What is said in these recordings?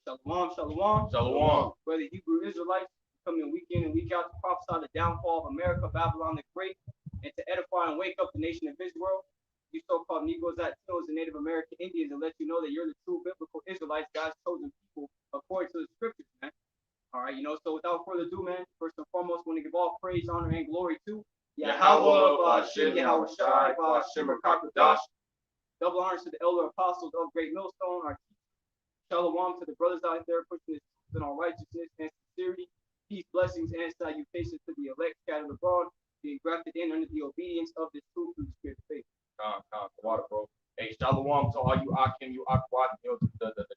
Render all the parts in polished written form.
Shalom, shalom. Shalom. Whether Hebrew Israelites coming week in and week out to prophesy the downfall of America, Babylon the Great, and to edify and wake up the nation of Israel, you so-called Negroes, Latinos, and Native American Indians, and let you know that you're the true biblical Israelites, God's chosen people, according to the scriptures, man. All right, so without further ado, man, first and foremost, want to give all praise, honor, and glory to Yahweh, Yahweh Shai, Shimmer Kakadash. Double honors to the elder apostles of Great Millstone, our shalom to the brothers out there pushing this in all righteousness and sincerity. Peace, blessings, and salutations to the elect scattered abroad, being grafted in under the obedience of this truth through the spirit of faith. Water, bro. Hey, shalom to all you Akim, you Akwad, the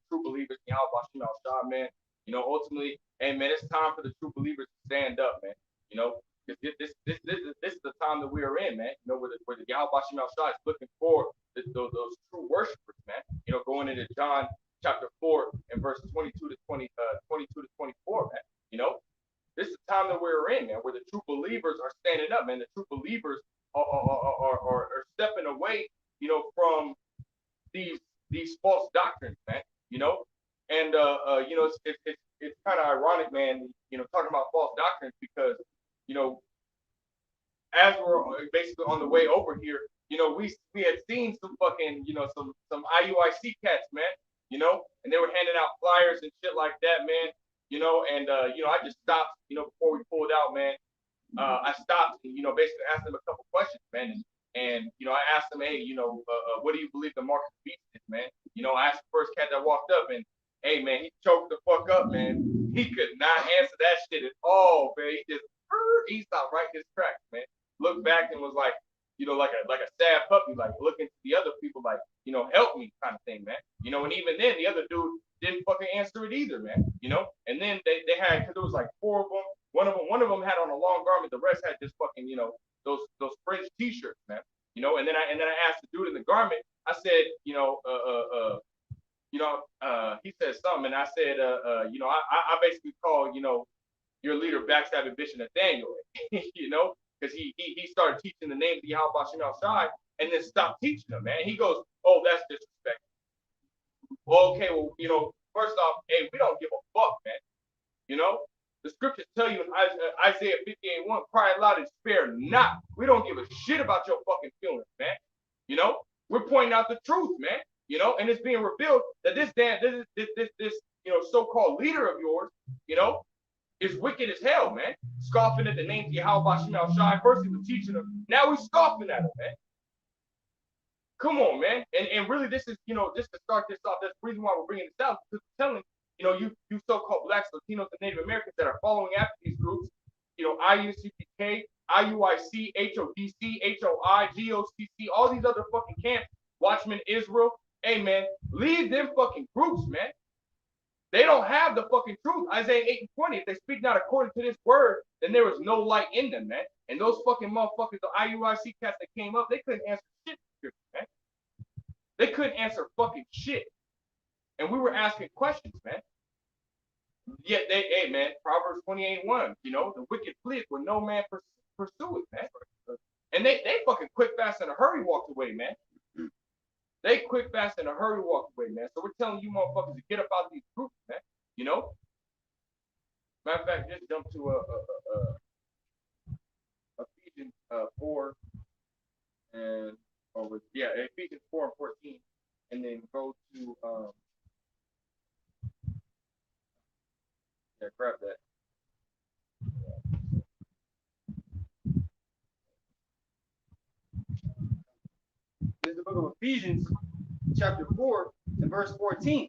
true believers, Yahweh Shai, man. Ultimately, hey, man, it's time for the true believers to stand up, man. This is the time that we are in, man. Where the Yahweh Shai is looking for those true worshipers, man. Going into John chapter 4 and verse 22 to 24, man. This is the time that we're in, man, where the true believers are standing up, man. The true believers are stepping away, from these false doctrines, man. And it's kind of ironic, man. Talking about false doctrines because, as we're basically on the way over here, we had seen some fucking, some IUIC cats, man, and they were handing out flyers and shit like that, man, and I just stopped, before we pulled out, man. I stopped and, basically asked them a couple questions, man, and I asked them, hey, what do you believe the mark of the beast is, man? I asked the first cat that walked up, and hey, man, he choked the fuck up, man. He could not answer that shit at all, man. He stopped right in his tracks, man. Looked back and was like, like a sad puppy, like looking to the other people, like, help me kind of thing, man. And even then, the other dude didn't fucking answer it either, man. And then they had, because there was like four of them. One of them had on a long garment. The rest had just fucking, those French t-shirts, man. And then I asked the dude in the garment. I said, he said something, and I said, I basically call, your leader backstabbing Bishop Nathaniel, because he started teaching the name of Yahweh Shai and then stopped teaching them, man. He goes, oh, that's disrespectful. Well, okay, well, first off, hey, we don't give a fuck, man. The scriptures tell you in Isaiah 58:1, cry aloud and spare not. We don't give a shit about your fucking feelings, man. We're pointing out the truth, man. And it's being revealed that this so-called leader of yours, is wicked as hell, man. Scoffing at the name of Yahweh Shai. First he was teaching them, now he's scoffing at him, man. Come on, man. And really, this is, just to start this off, that's the reason why we're bringing this out, because we're telling, you so-called blacks, Latinos, and Native Americans that are following after these groups, IUCPK, IUIC, HODC, HOI, GOCC, all these other fucking camps, Watchmen Israel. Hey, man, leave them fucking groups, man. They don't have the fucking truth. Isaiah 8:20, if they speak not according to this word, then there is no light in them, man. And those fucking motherfuckers, the IUIC cats that came up, they couldn't answer shit, man. They couldn't answer fucking shit. And we were asking questions, man. Yet hey, man, Proverbs 28:1, the wicked fleeth where no man pursueth, man. And they fucking quick, fast, in a hurry walked away, man. They quick, fast, in a hurry walked away, man. So we're telling you motherfuckers to get up out of these groups, man. Matter of fact, just jump to Ephesians 4 and Ephesians 4 and 14, and then go to grab that. This is the book of Ephesians, chapter 4 and verse 14.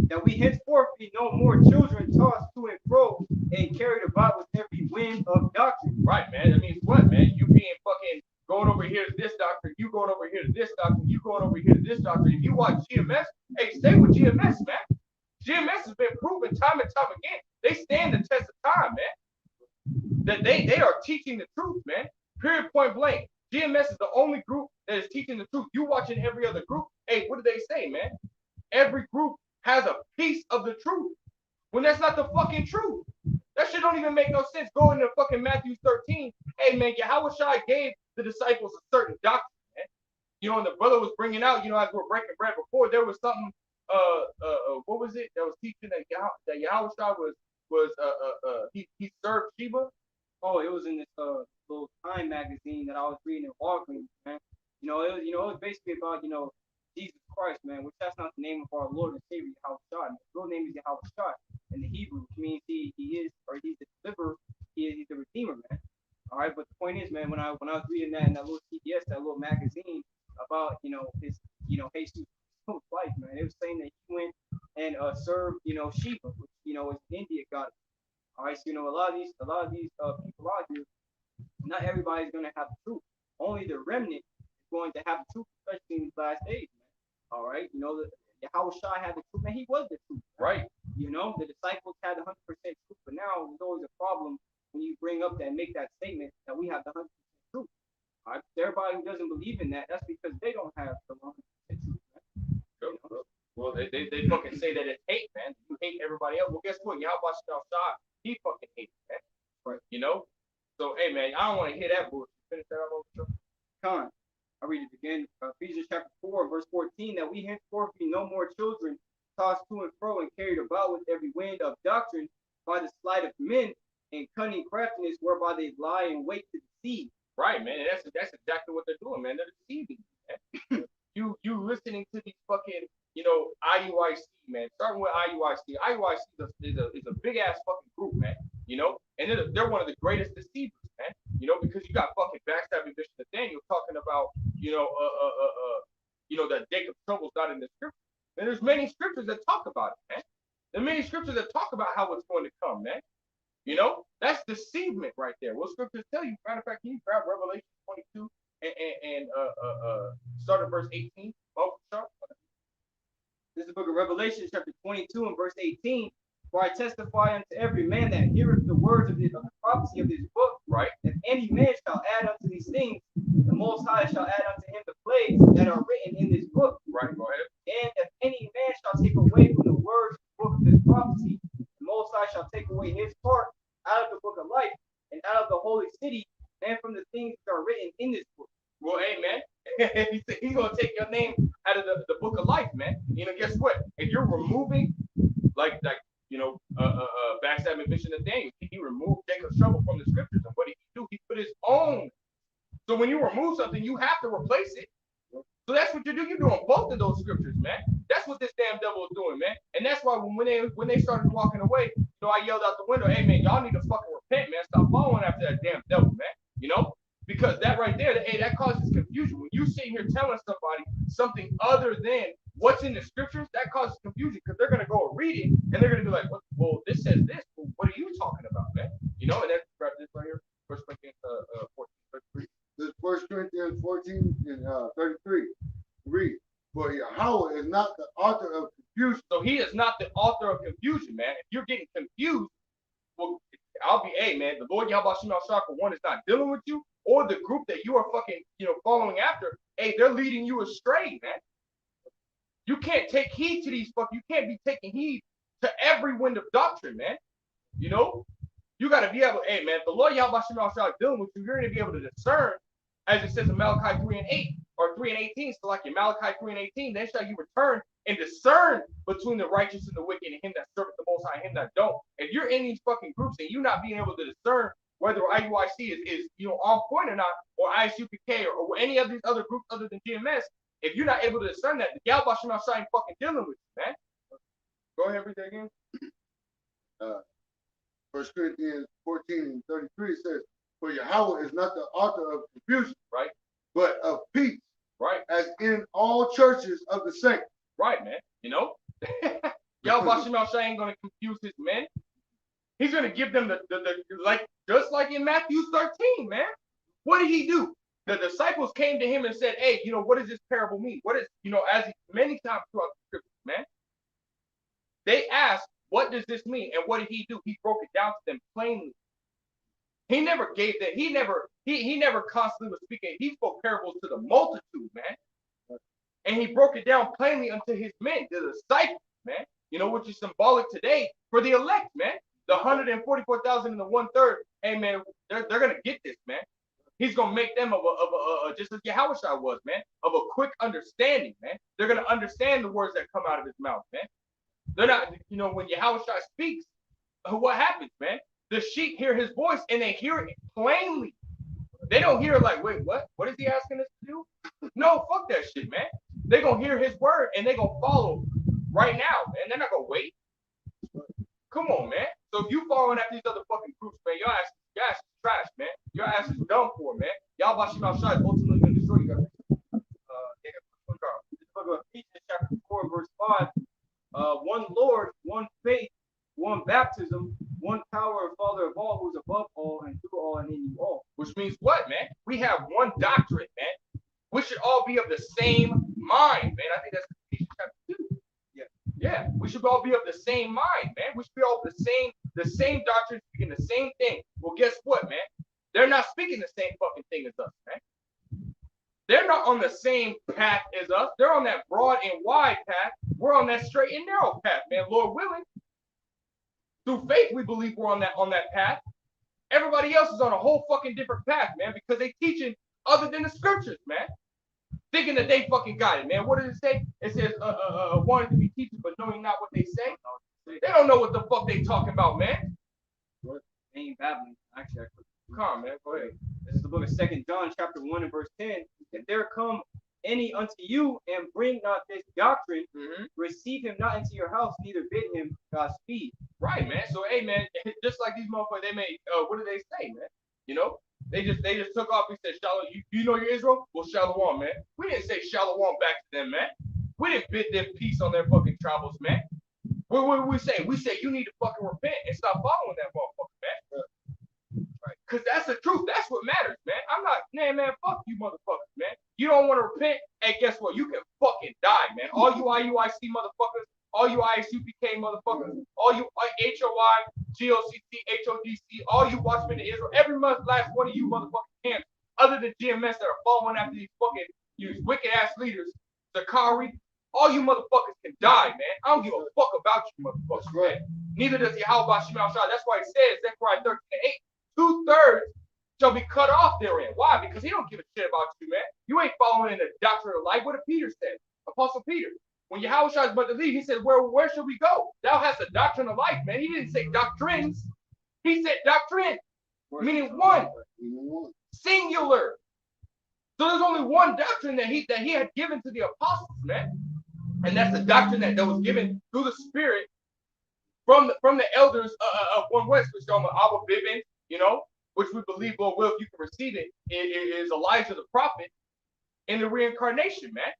That we henceforth be no more children tossed to and fro and carried about with every wind of doctrine. Right, man. That means what, man? You being fucking going over here to this doctrine, you going over here to this doctrine, you going over here to this doctrine. If you watch GMS, hey, stay with GMS, man. GMS has been proven time and time again. They stand the test of time, man. That they are teaching the truth, man. Period, point blank. GMS is the only group that is teaching the truth. You watching every other group, hey, what do they say, man? Every group has a piece of the truth. When that's not the fucking truth. That shit don't even make no sense. Go into fucking Matthew 13. Hey, man, Yahweh Shai gave the disciples a certain doctrine, man. And the brother was bringing out, as we're breaking bread before, there was something what was it that was teaching that Yahweh he served Sheba? Oh, it was in this little Time magazine that I was reading in Walgreens, man. It was basically about Jesus Christ, man, which that's not the name of our Lord and Savior Yahweh. His real name is Yahweh in the Hebrew, which means he is, or he's the deliverer, he's the redeemer, man. All right, but the point is, man, when I was reading that in that little CBS, that little magazine about his Jesus life, man, it was saying that he went and served Shiva, which is India god. All right, so a lot of these people out here, not everybody's gonna have the truth. Only the remnant is going to have the truth, especially in these last days, man. All right, Yahweh Shai had the truth, man. He was the truth, right? The disciples had the 100% truth, but now there's always a problem when you bring up that, make that statement that we have the 100% truth. All right, everybody who doesn't believe in that, that's because they don't have the 100% truth, man. Well, they fucking say that it's hate, man. You hate everybody else. Well, guess what? Yahweh Shai, he fucking hates, man. Right. So, hey, man, I don't want to hear that bullshit. Finish that up, over. Con. I read it again. Ephesians chapter 4, verse 14, that we henceforth be no more children, tossed to and fro and carried about with every wind of doctrine by the sleight of men and cunning craftiness, whereby they lie in wait to deceive. Right, man. And that's exactly what they're doing, man. They're deceiving you, man. you listening to these fucking, IUIC, man. Starting with IUIC. IUIC is a big ass fucking group, man. And they're one of the greatest deceivers, man. Because you got fucking backstabbing Bishop Nathaniel talking about, that Jacob's trouble's not in the scripture. And there's many scriptures that talk about it, man. There are many scriptures that talk about how it's going to come, man. That's deceivement right there. What scriptures tell you? Matter of fact, can you grab Revelation 22 and start at verse 18? This is the book of Revelation, chapter 22 and verse 18. For I testify unto every man that heareth the words of the prophecy of this book. Right. If any man shall add unto these things, the Most High shall add unto him the plagues that are written in this book. Right, go ahead. And if any man shall take away from the words of the book of this prophecy, the Most High shall take away his part out of the book of life and out of the holy city and from the things that are written in this book. Well, hey, man, he's going to take your name out of the book of life, man. Guess what? If you're removing, backstabbing Bishop Nathaniel, he removed Jacob's trouble from the scriptures. And what did he do? He put his own. So when you remove something, you have to replace it. So that's what you do. You're doing both of those scriptures, man. That's what this damn devil is doing, man. And that's why when they started walking away, I yelled out the window, hey, man, y'all need to fucking repent, man. Stop following after that damn devil, man. Because that right there, that causes confusion. When you sit here telling somebody something other than what's in the scriptures, that causes confusion because they're going to go and read it and they're going to be like, well, this says this. Well, what are you talking about, man? And that's this right here, 1 Corinthians 14, 33. This is 1 Corinthians 14 and 33. Read. For Yahweh is not the author of confusion. So he is not the author of confusion, man. If you're getting confused, well, I'll be, hey, man, the Lord Yahweh Shai, for one, is not dealing with you, or the group that you are fucking, following after, hey, they're leading you astray, man. You can't take heed to these you can't be taking heed to every wind of doctrine, man. You got to be able, hey, man, the Lord Yahweh Shai dealing with you, you're going to be able to discern, as it says in Malachi 3 and 8, or 3 and 18, so like in Malachi 3 and 18, then shall you return and discern between the righteous and the wicked and him that serveth the Most High and him that don't. If you're in these fucking groups and you not being able to discern whether IUIC is on point or not, or ISUPK or any of these other groups other than GMS, if you're not able to discern that, the Yahweh Shai ain't fucking dealing with you, man. Go ahead, read that again. 1 Corinthians 14 and 33 says, for Yahweh is not the author of confusion, right, but of peace, right, as in all churches of the saints. Right, man. Yahweh Shai ain't going to confuse his men. He's going to give them the just like in Matthew 13, man. What did he do? The disciples came to him and said, hey, what does this parable mean? What is, as many times throughout the scriptures, man, they asked, what does this mean? And what did he do? He broke it down to them plainly. He never gave that. He never constantly was speaking. He spoke parables to the multitude, man. And he broke it down plainly unto his men, the disciples, man. Which is symbolic today for the elect, man. The 144,000 and the 1/3. Hey, man, they're going to get this, man. He's gonna make them of a just as Yahushua was, man, of a quick understanding, man. They're gonna understand the words that come out of his mouth, man. They're not, when Yahushua speaks, what happens, man? The sheep hear his voice and they hear it plainly. They don't hear like, wait, what? What is he asking us to do? No, fuck that shit, man. They're gonna hear his word and they're gonna follow right now, man. They're not gonna wait. Come on, man. So if you following after these other fucking groups, man, your ass is trash, man. Your ass is dumb for, man. Y'all Bashim outside ultimately gonna destroy you guys. This book of Ephesians chapter 4, verse 5. One Lord, one faith, one baptism, one power and Father of all, who's above all and through all and in you all. Which means what, man? We have one doctrine, man. We should all be of the same mind, man. I think that's Ephesians chapter 2. Yeah, we should all be of the same mind, man. We should be all the same doctrine, speaking the same thing. Well, guess what, man? They're not speaking the same fucking thing as us, man. They're not on the same path as us. They're on that broad and wide path. We're on that straight and narrow path, man. Lord willing. Through faith, we believe we're on that path. Everybody else is on a whole fucking different path, man, because they teaching other than the scriptures, man. Thinking that they fucking got it, man. What does it say? It says, wanting to be teachers, but knowing not what they say. They don't know what the fuck they talking about, man. What? They ain't babbling. Actually, come on, man. Go ahead. This is the book of 2 John, chapter 1 and verse 10. If there come any unto you and bring not this doctrine, receive him not into your house, neither bid him Godspeed. Right, man. So, hey, man, just like these motherfuckers, they made, what do they say, man? They just took off and said, Shalom, you know you're Israel? Well, Shalom, man. We didn't say Shalom back to them, man. We didn't bid them peace on their fucking travels, man. What did we say? We said you need to fucking repent and stop following that motherfucker, man. Right. Because that's the truth. That's what matters, man. I'm not, man, fuck you motherfuckers, man. You don't want to repent? Hey, guess what? You can fucking die, man. All you IUIC motherfuckers, all you ISUPK motherfuckers, all you HOI, GOCC, HODC, all you watchmen in Israel, every last one of you motherfucking camps, other than GMS that are following after these wicked ass leaders, Zakari, all you motherfuckers can die, man. I don't give a fuck about you motherfuckers, man. Neither does Yahweh Shema Shah. That's why it says, Zechariah 13:8, 2/3 shall be cut off therein. Why? Because he don't give a shit about you, man. You ain't following the doctrine of life. What did Peter say? Apostle Peter. When Yahweh is about to leave, he said, where should we go? Thou hast the doctrine of life, man. He didn't say doctrines. He said doctrine, meaning one, singular. So there's only one doctrine that he had given to the apostles, man. And that's the doctrine that was given through the Spirit from the elders of One West, which are our Bibin, which we believe, Lord will, if you can receive it, is Elijah the prophet in the reincarnation, man.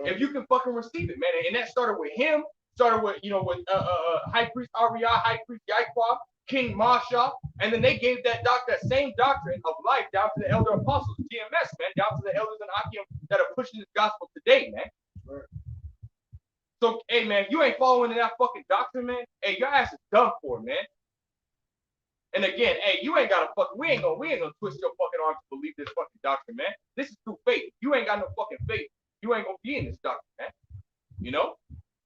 If you can fucking receive it, man. And that started with him, with High Priest Ariah, High Priest Yaquab, King Masha, and then they gave that same doctrine of life down to the elder apostles, GMS, man, down to the elders in Akim that are pushing this gospel today, man. Right. So, hey, man, if you ain't following that fucking doctrine, man, hey, your ass is done for, man. And again, hey, you ain't got we ain't gonna twist your fucking arm to believe this fucking doctrine, man. This is through faith. You ain't got no fucking faith. You ain't gonna be in this doctrine, man.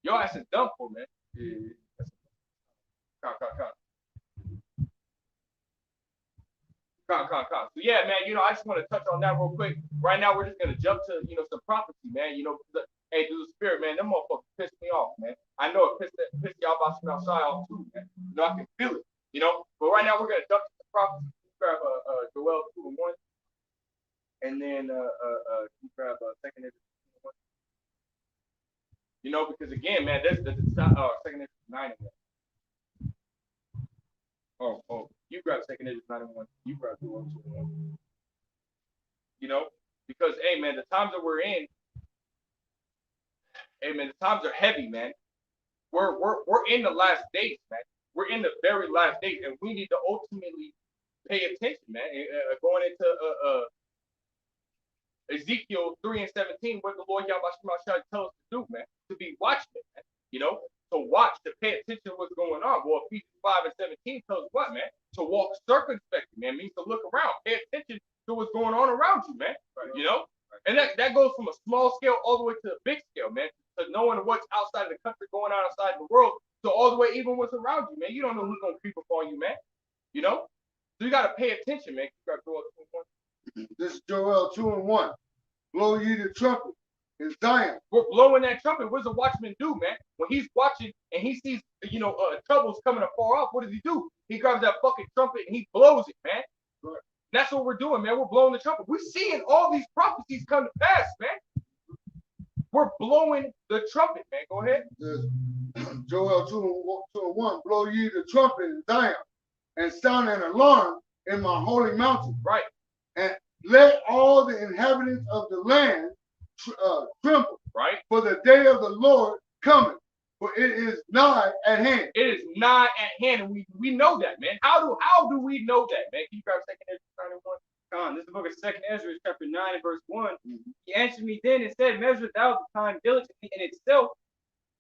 Your ass is done for, man. Yeah. So yeah, man, I just want to touch on that real quick. Right now, we're just gonna jump to some prophecy, man. Hey, through the Spirit, man, them motherfuckers pissed me off, man. I know it pissed y'all about some outside off too, man. I can feel it, But right now, we're gonna jump to the prophecy. Grab Joel 2:1, and then grab 2 Ezra 1. Because again, man, there's 2 Ezra 9 again. Oh, you grab 2 Ezra 9:1. You grab Joel 2:1. Because hey, man, the times that we're in, hey, man, the times are heavy, man. We're in the last days, man. We're in the very last days, and we need to ultimately pay attention, man. Going into Ezekiel 3:17, what the Lord Yahweh Shah tells us to do, man, to be watchmen, man. To watch, to pay attention to what's going on. Well, Ephesians 5:17 tells us what, man? To walk circumspectly, man, means to look around, pay attention to what's going on around you, man. Right. And that goes from a small scale all the way to a big scale, man. To knowing what's outside of the country, going on outside the world, to all the way even what's around you, man. You don't know who's gonna creep up on you, man. So you got to pay attention, man. You got to go up to 1. This is Joel 2:1. Blow ye the trumpet in Zion. We're blowing that trumpet. What does the watchman do, man? When he's watching and he sees, troubles coming afar off, what does he do? He grabs that fucking trumpet and he blows it, man. Right. That's what we're doing, man. We're blowing the trumpet. We're seeing all these prophecies come to pass, man. We're blowing the trumpet, man. Go ahead. This Joel 2:1. Blow ye the trumpet in Zion and sound an alarm in my holy mountain. Right. And let all the inhabitants of the land tremble. Right. For the day of the Lord cometh, for it is nigh at hand. It is nigh at hand, and we know that, man. How do we know that, man? Can you grab 2 Ezra 9:1? This is the book of 2 Ezra, chapter 9 and verse 1. He answered me then and said, measure thou the time diligently in itself,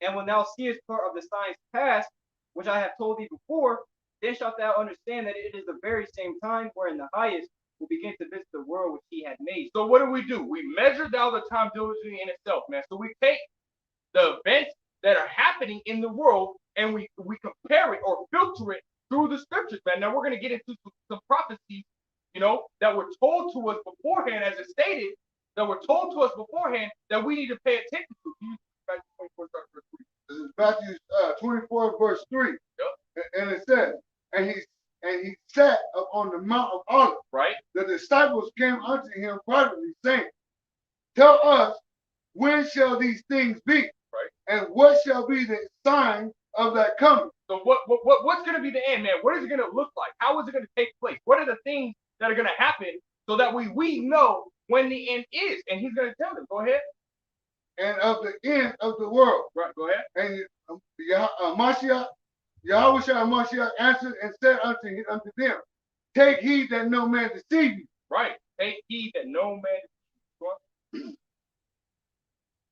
and when thou seest part of the signs past, which I have told thee before, then shalt thou understand that it is the very same time wherein the highest will begin to visit the world which he had made. So what do? We measure thou the time diligently in itself, man. So we take the events that are happening in the world and we compare it or filter it through the scriptures, man. Now we're going to get into some prophecies, that were told to us beforehand, as it stated, that were told to us beforehand that we need to pay attention to. This is Matthew 24 verse 3. Yep. And it says, and he sat up on the Mount of Olives. Right. The disciples came unto him privately, saying, tell us, when shall these things be? Right. And what shall be the sign of that coming? So what's going to be the end, man? What is it going to look like? How is it going to take place? What are the things that are going to happen so that we know when the end is? And he's going to tell them. Go ahead. And of the end of the world. Right. Go ahead. And Mashiach, Yahweh Mashiach answered and said unto them, take heed that no man deceive you. Right. Take heed that no man deceive you.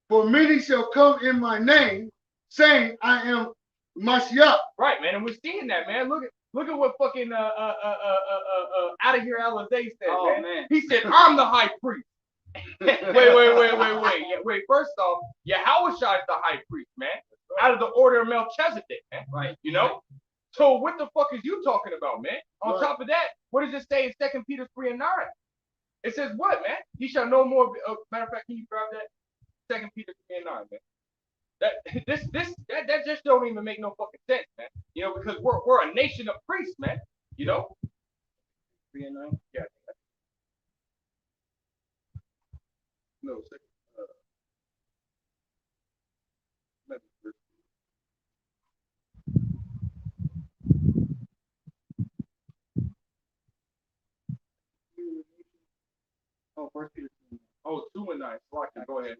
For many shall come in my name, saying, I am Mashiach. Right, man, and we're seeing that, man. Look at what fucking out of here Alizé said, Oh, man. He said, I'm the high priest. Wait. First off, Yahweh is the high priest, man. Out of the order of Melchizedek, man. Right. So what the fuck is you talking about, man? On Right. top of that, what does it say in 2 Peter 3:9? It says what, man? He shall no more. Matter of fact, can you grab that? 2 Peter 3:9, man. That just don't even make no fucking sense, man. Because we're a nation of priests, man. 3 and 9. Yeah. No, Oh, 1 Peter 2. Oh, 2 and 9. Go ahead.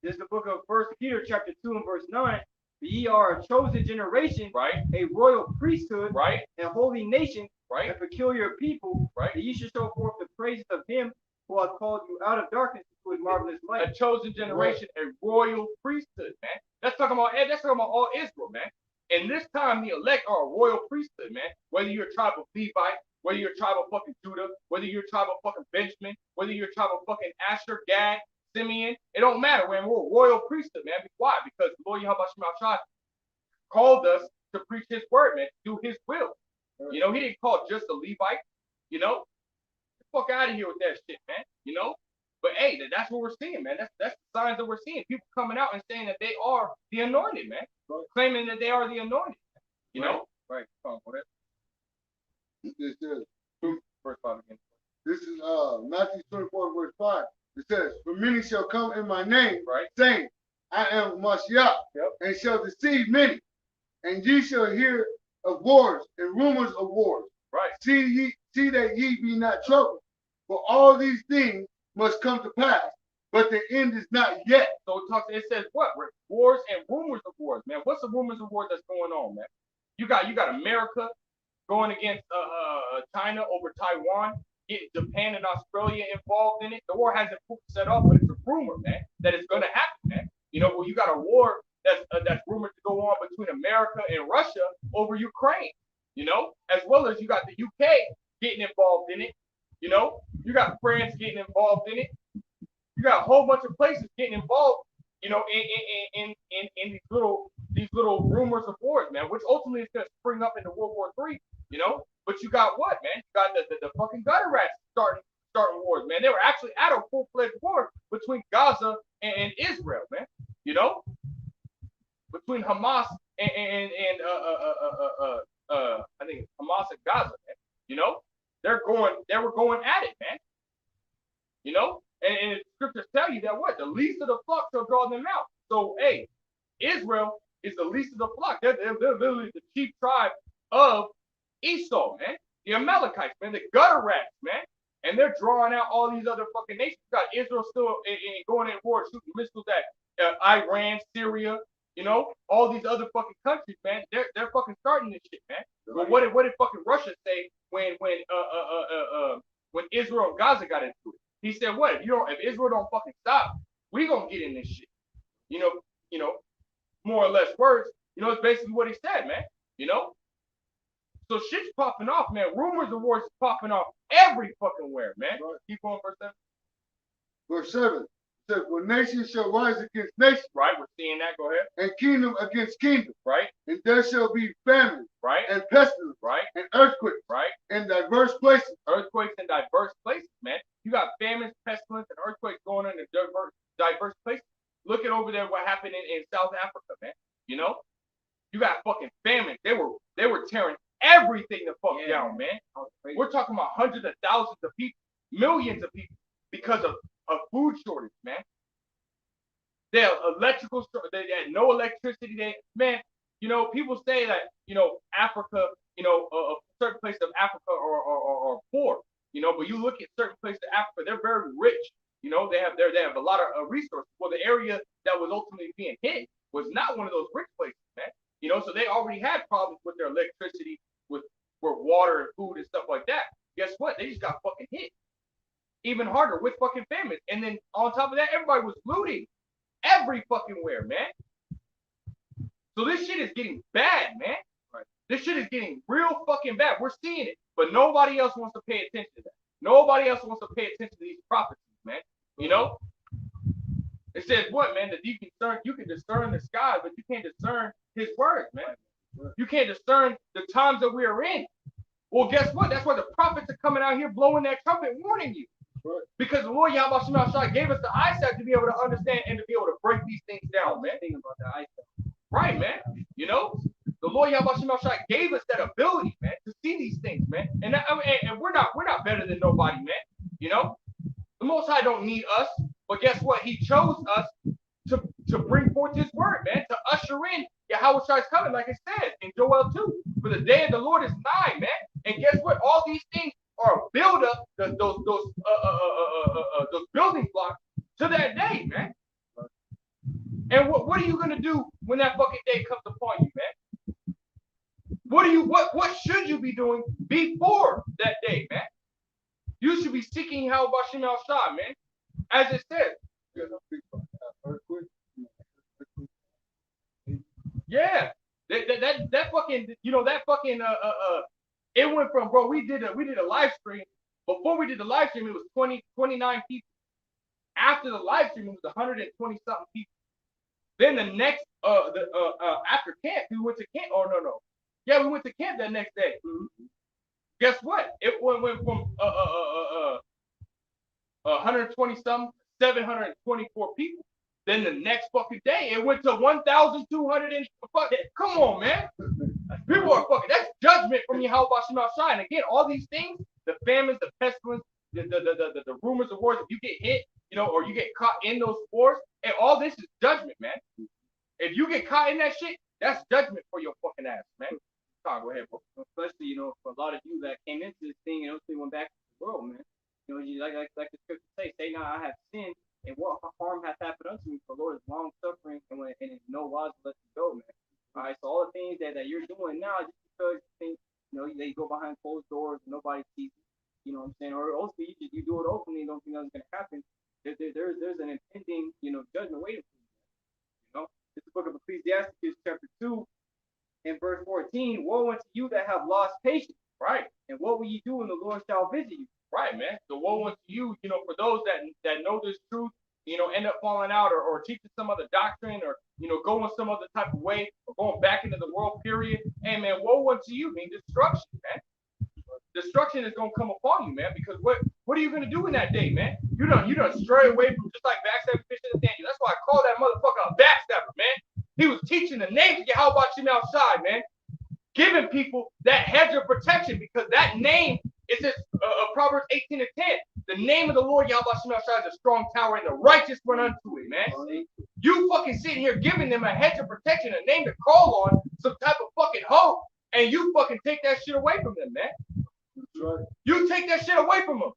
This is the book of 1 Peter, chapter 2 and verse 9. For ye are a chosen generation, Right. a royal priesthood, Right. a holy nation, Right. a peculiar people, Right. that ye should show forth the praises of him who hath called you out of darkness into his marvelous light. A chosen generation, a royal priesthood, man. That's talking about all Israel, man. And this time, the elect are a royal priesthood, man. Whether you're a tribe of Levi, whether you're a tribe of fucking Judah, whether you're a tribe of fucking Benjamin, whether you're a tribe of fucking Asher, Gad, Simeon, it don't matter, man. We're a royal priesthood, man. Why? Because the Lord Yahweh Shai called us to preach his word, man, to do his will. He didn't call just a Levite, Get the fuck out of here with that shit, man. But hey, that's what we're seeing, man. That's the signs that we're seeing. People coming out and saying that they are the anointed, man. Claiming that they are the anointed. Right. Come on, whatever. It says, Verse 5 again. this is Matthew 24 verse 5. It says, for many shall come in my name, Right. saying, I am Mashiach, Yep. and shall deceive many. And ye shall hear of wars and rumors of wars. Right. See that ye be not troubled. For all these things must come to pass, but the end is not yet. So it says what? Wars and rumors of wars, man. What's the rumors of wars that's going on, man? You got America going against China over Taiwan, get Japan and Australia involved in it. The war hasn't set off, but it's a rumor, man, that it's gonna happen, man. Well, you got a war that's rumored to go on between America and Russia over Ukraine, as well as you got the UK getting involved in it. You got France getting involved in it. You got a whole bunch of places getting involved, in these little rumors of wars, man, which ultimately is going to spring up into World War III, But you got what, man? You got the fucking gutter rats starting wars, man. They were actually at a full-fledged war between Gaza and Israel, man. You know, between Hamas and I think Hamas and Gaza, man. You know, they were going at it, man. You know, and the scriptures tell you that what the least of the flock shall draw them out. So, hey, Israel is the least of the flock. They're literally the chief tribe of Esau, man. The Amalekites, man. The gutter rats, man. And they're drawing out all these other fucking nations. You got Israel still going in war, shooting missiles at Iran, Syria, you know, all these other fucking countries, man. They're fucking starting this shit, man. But what did fucking Russia say when Israel and Gaza got into it? He said, what? If Israel don't fucking stop, we gonna get in this shit. You know, more or less words. You know, it's basically what he said, man. You know? So shit's popping off, man. Rumors of wars popping off every fucking where, man. Right. Keep going, verse 7. Verse 7 says, "For nation shall rise against nation." Right, we're seeing that. Go ahead. "And kingdom against kingdom." Right. "And there shall be famine." Right. "And pestilence." Right. "And earthquakes." Right. "In diverse places." Earthquakes in diverse places, man. You got famines, pestilence, and earthquakes going on in diverse places. Look at over there what happened in South Africa, man. You know? You got fucking famine. They were tearing everything the fuck down, man. We're talking about hundreds of thousands of people, millions of people, because of food shortage, man. They had they had no electricity. Man, you know, people say that, you know, Africa, you know, certain places of Africa are poor, you know, but you look at certain places of Africa, they're very rich. You know, they have a lot of resources. Well, the area that was ultimately being hit was not one of those rich places, man. You know, so they already had problems with their electricity, with water and food and stuff like that. Guess what? They just got fucking hit. Even harder with fucking famine. And then on top of that, everybody was looting every fucking where, man. So this shit is getting bad, man. Right. This shit is getting real fucking bad. We're seeing it, but nobody else wants to pay attention to that. Nobody else wants to pay attention to these prophecies, man. You know? It says what, man? That you can discern the sky, but you can't discern his words, man. You can't discern the times that we are in. Well, guess what? That's why the prophets are coming out here blowing that trumpet, warning you. Right. Because the Lord Yahweh Shemashai gave us the eyesight to be able to understand and to be able to break these things down, man. Thinking about the eyesight. Right, man. You know, the Lord Yahweh Shemashai gave us that ability, man, to see these things, man. And we're not better than nobody, man. You know, the Most High don't need us, but guess what? He chose us to bring forth His word, man, to usher in Yahweh Shai's coming, like it says in Joel 2. For the day of the Lord is nigh, man. And guess what? All these things are build up those building blocks to that day, man. And what are you gonna do when that fucking day comes upon you, man? What should you be doing before that day, man? You should be seeking Yahweh Bashem Al Shah, man. As it says. Yeah. That fucking, you know, that fucking it went from, bro, we did a live stream. Before we did the live stream, it was 29 people. After the live stream, it was 120 something people. Then the next after camp, we went to camp. Oh no. Yeah, we went to camp that next day. Mm-hmm. Guess what? It went from 120 something, 724 people. Then the next fucking day, it went to 1,200 and come on, man. People are fucking. That's judgment from Yahweh Bashem Al Shai. And again, all these things, the famines, the pestilence, the rumors of wars. If you get hit, you know, or you get caught in those wars, and all this is judgment, man. If you get caught in that shit, that's judgment for your fucking ass, man. Go ahead, bro. Especially, you know, for a lot of you that came into this thing and ultimately went back to the world, man. You know, like the scripture say now I have sinned, and what harm hath happened unto me? For the Lord is long suffering, and in no wise let you go, man. All right, so all the things that you're doing now, just because you think, you know, they go behind closed doors and nobody sees you, you know what I'm saying? Or also you do it openly and don't think nothing's gonna happen. There's an impending, you know, judgment waiting for you. You know, this is the book of Ecclesiastes, chapter 2, and verse 14. Woe unto you that have lost patience, right? And what will you do when the Lord shall visit you? Right, man. So woe unto you, you know, for those that know this truth, you know, end up falling out or teaching some other doctrine or, you know, going some other type of way or going back into the world, period. Hey, man, woe unto you, mean destruction, man. destruction is gonna come upon you, man. Because what are you gonna do in that day, man? You done stray away from just like backstabbing Bishop Nathaniel. That's why I call that motherfucker a backstabber, man. He was teaching the name of Yahweh Shem outside, man. Giving people that hedge of protection because that name is this Proverbs 18:10. The name of the Lord Yahweh Shem outside is a strong tower and the righteous run unto it, man. You fucking sitting here giving them a hedge of protection, a name to call on, some type of fucking hope, and you fucking take that shit away from them, man. Right. You take that shit away from them.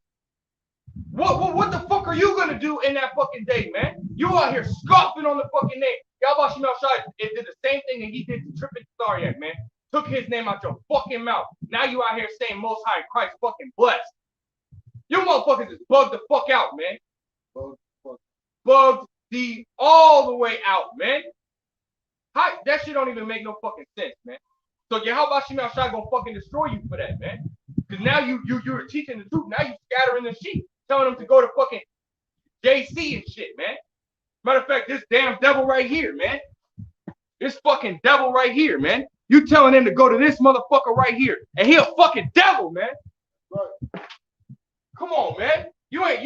What the fuck are you gonna do in that fucking day, man? You out here scoffing on the fucking name. Yahweh Shem outside did the same thing that he did to Trippin Thariac, man. Took his name out your fucking mouth. Now you out here saying Most High Christ fucking blessed. You motherfuckers just bugged the fuck out, man. Bugged the all the way out, man. That shit don't even make no fucking sense, man. So Yahweh Shem outside gonna fucking destroy you for that, man. Because now you're teaching the truth. Now you scattering the sheep, telling them to go to fucking JC and shit, man. Matter of fact, this damn devil right here, man. This fucking devil right here, man. You telling him to go to this motherfucker right here, and he a fucking devil, man. Right. Come on, man. You, and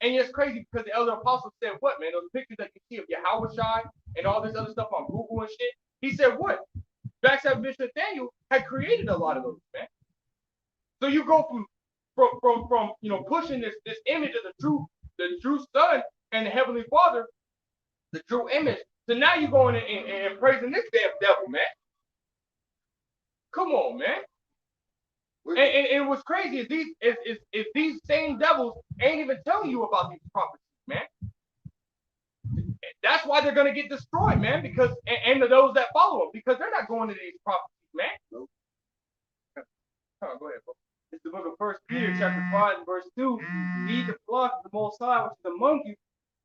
it's crazy because the elder apostle said what, man? Those pictures that you see of Yahweh Shai and all this other stuff on Google and shit. He said what? Backside Bishop Nathaniel had created a lot of those, man. So you go from pushing this image of the true Son and the Heavenly Father, the true image. So now you're going and praising this damn devil, man. Come on, man. And what's crazy is these same devils ain't even telling you about these prophecies, man. That's why they're gonna get destroyed, man. Because and to those that follow them, because they're not going to these prophecies, man. Nope. Oh, go ahead, bro. It's the book of 1 Peter, chapter 5, verse 2. Feed the flock of the Most High, which is among you,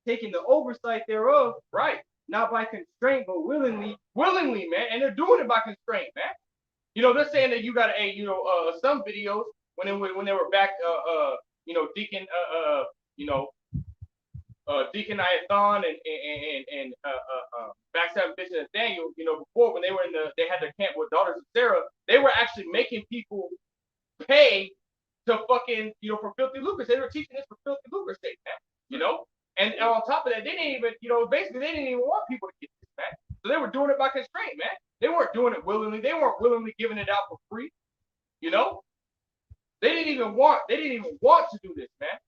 taking the oversight thereof, Right. not by constraint, but willingly. Willingly, man. And they're doing it by constraint, man. You know, they're saying that you got to, some videos when they were back, Deacon, Deacon Iathon and Backstab Bishop Nathaniel, before when they were they had their camp with Daughters of Sarah, they were actually making people pay to fucking, for filthy lucre. They were teaching this for filthy lucre's sake, man. And on top of that, they didn't even, basically they didn't even want people to get this, man. So they were doing it by constraint, man. They weren't doing it willingly. They weren't willingly giving it out for free. They didn't even want to do this, man.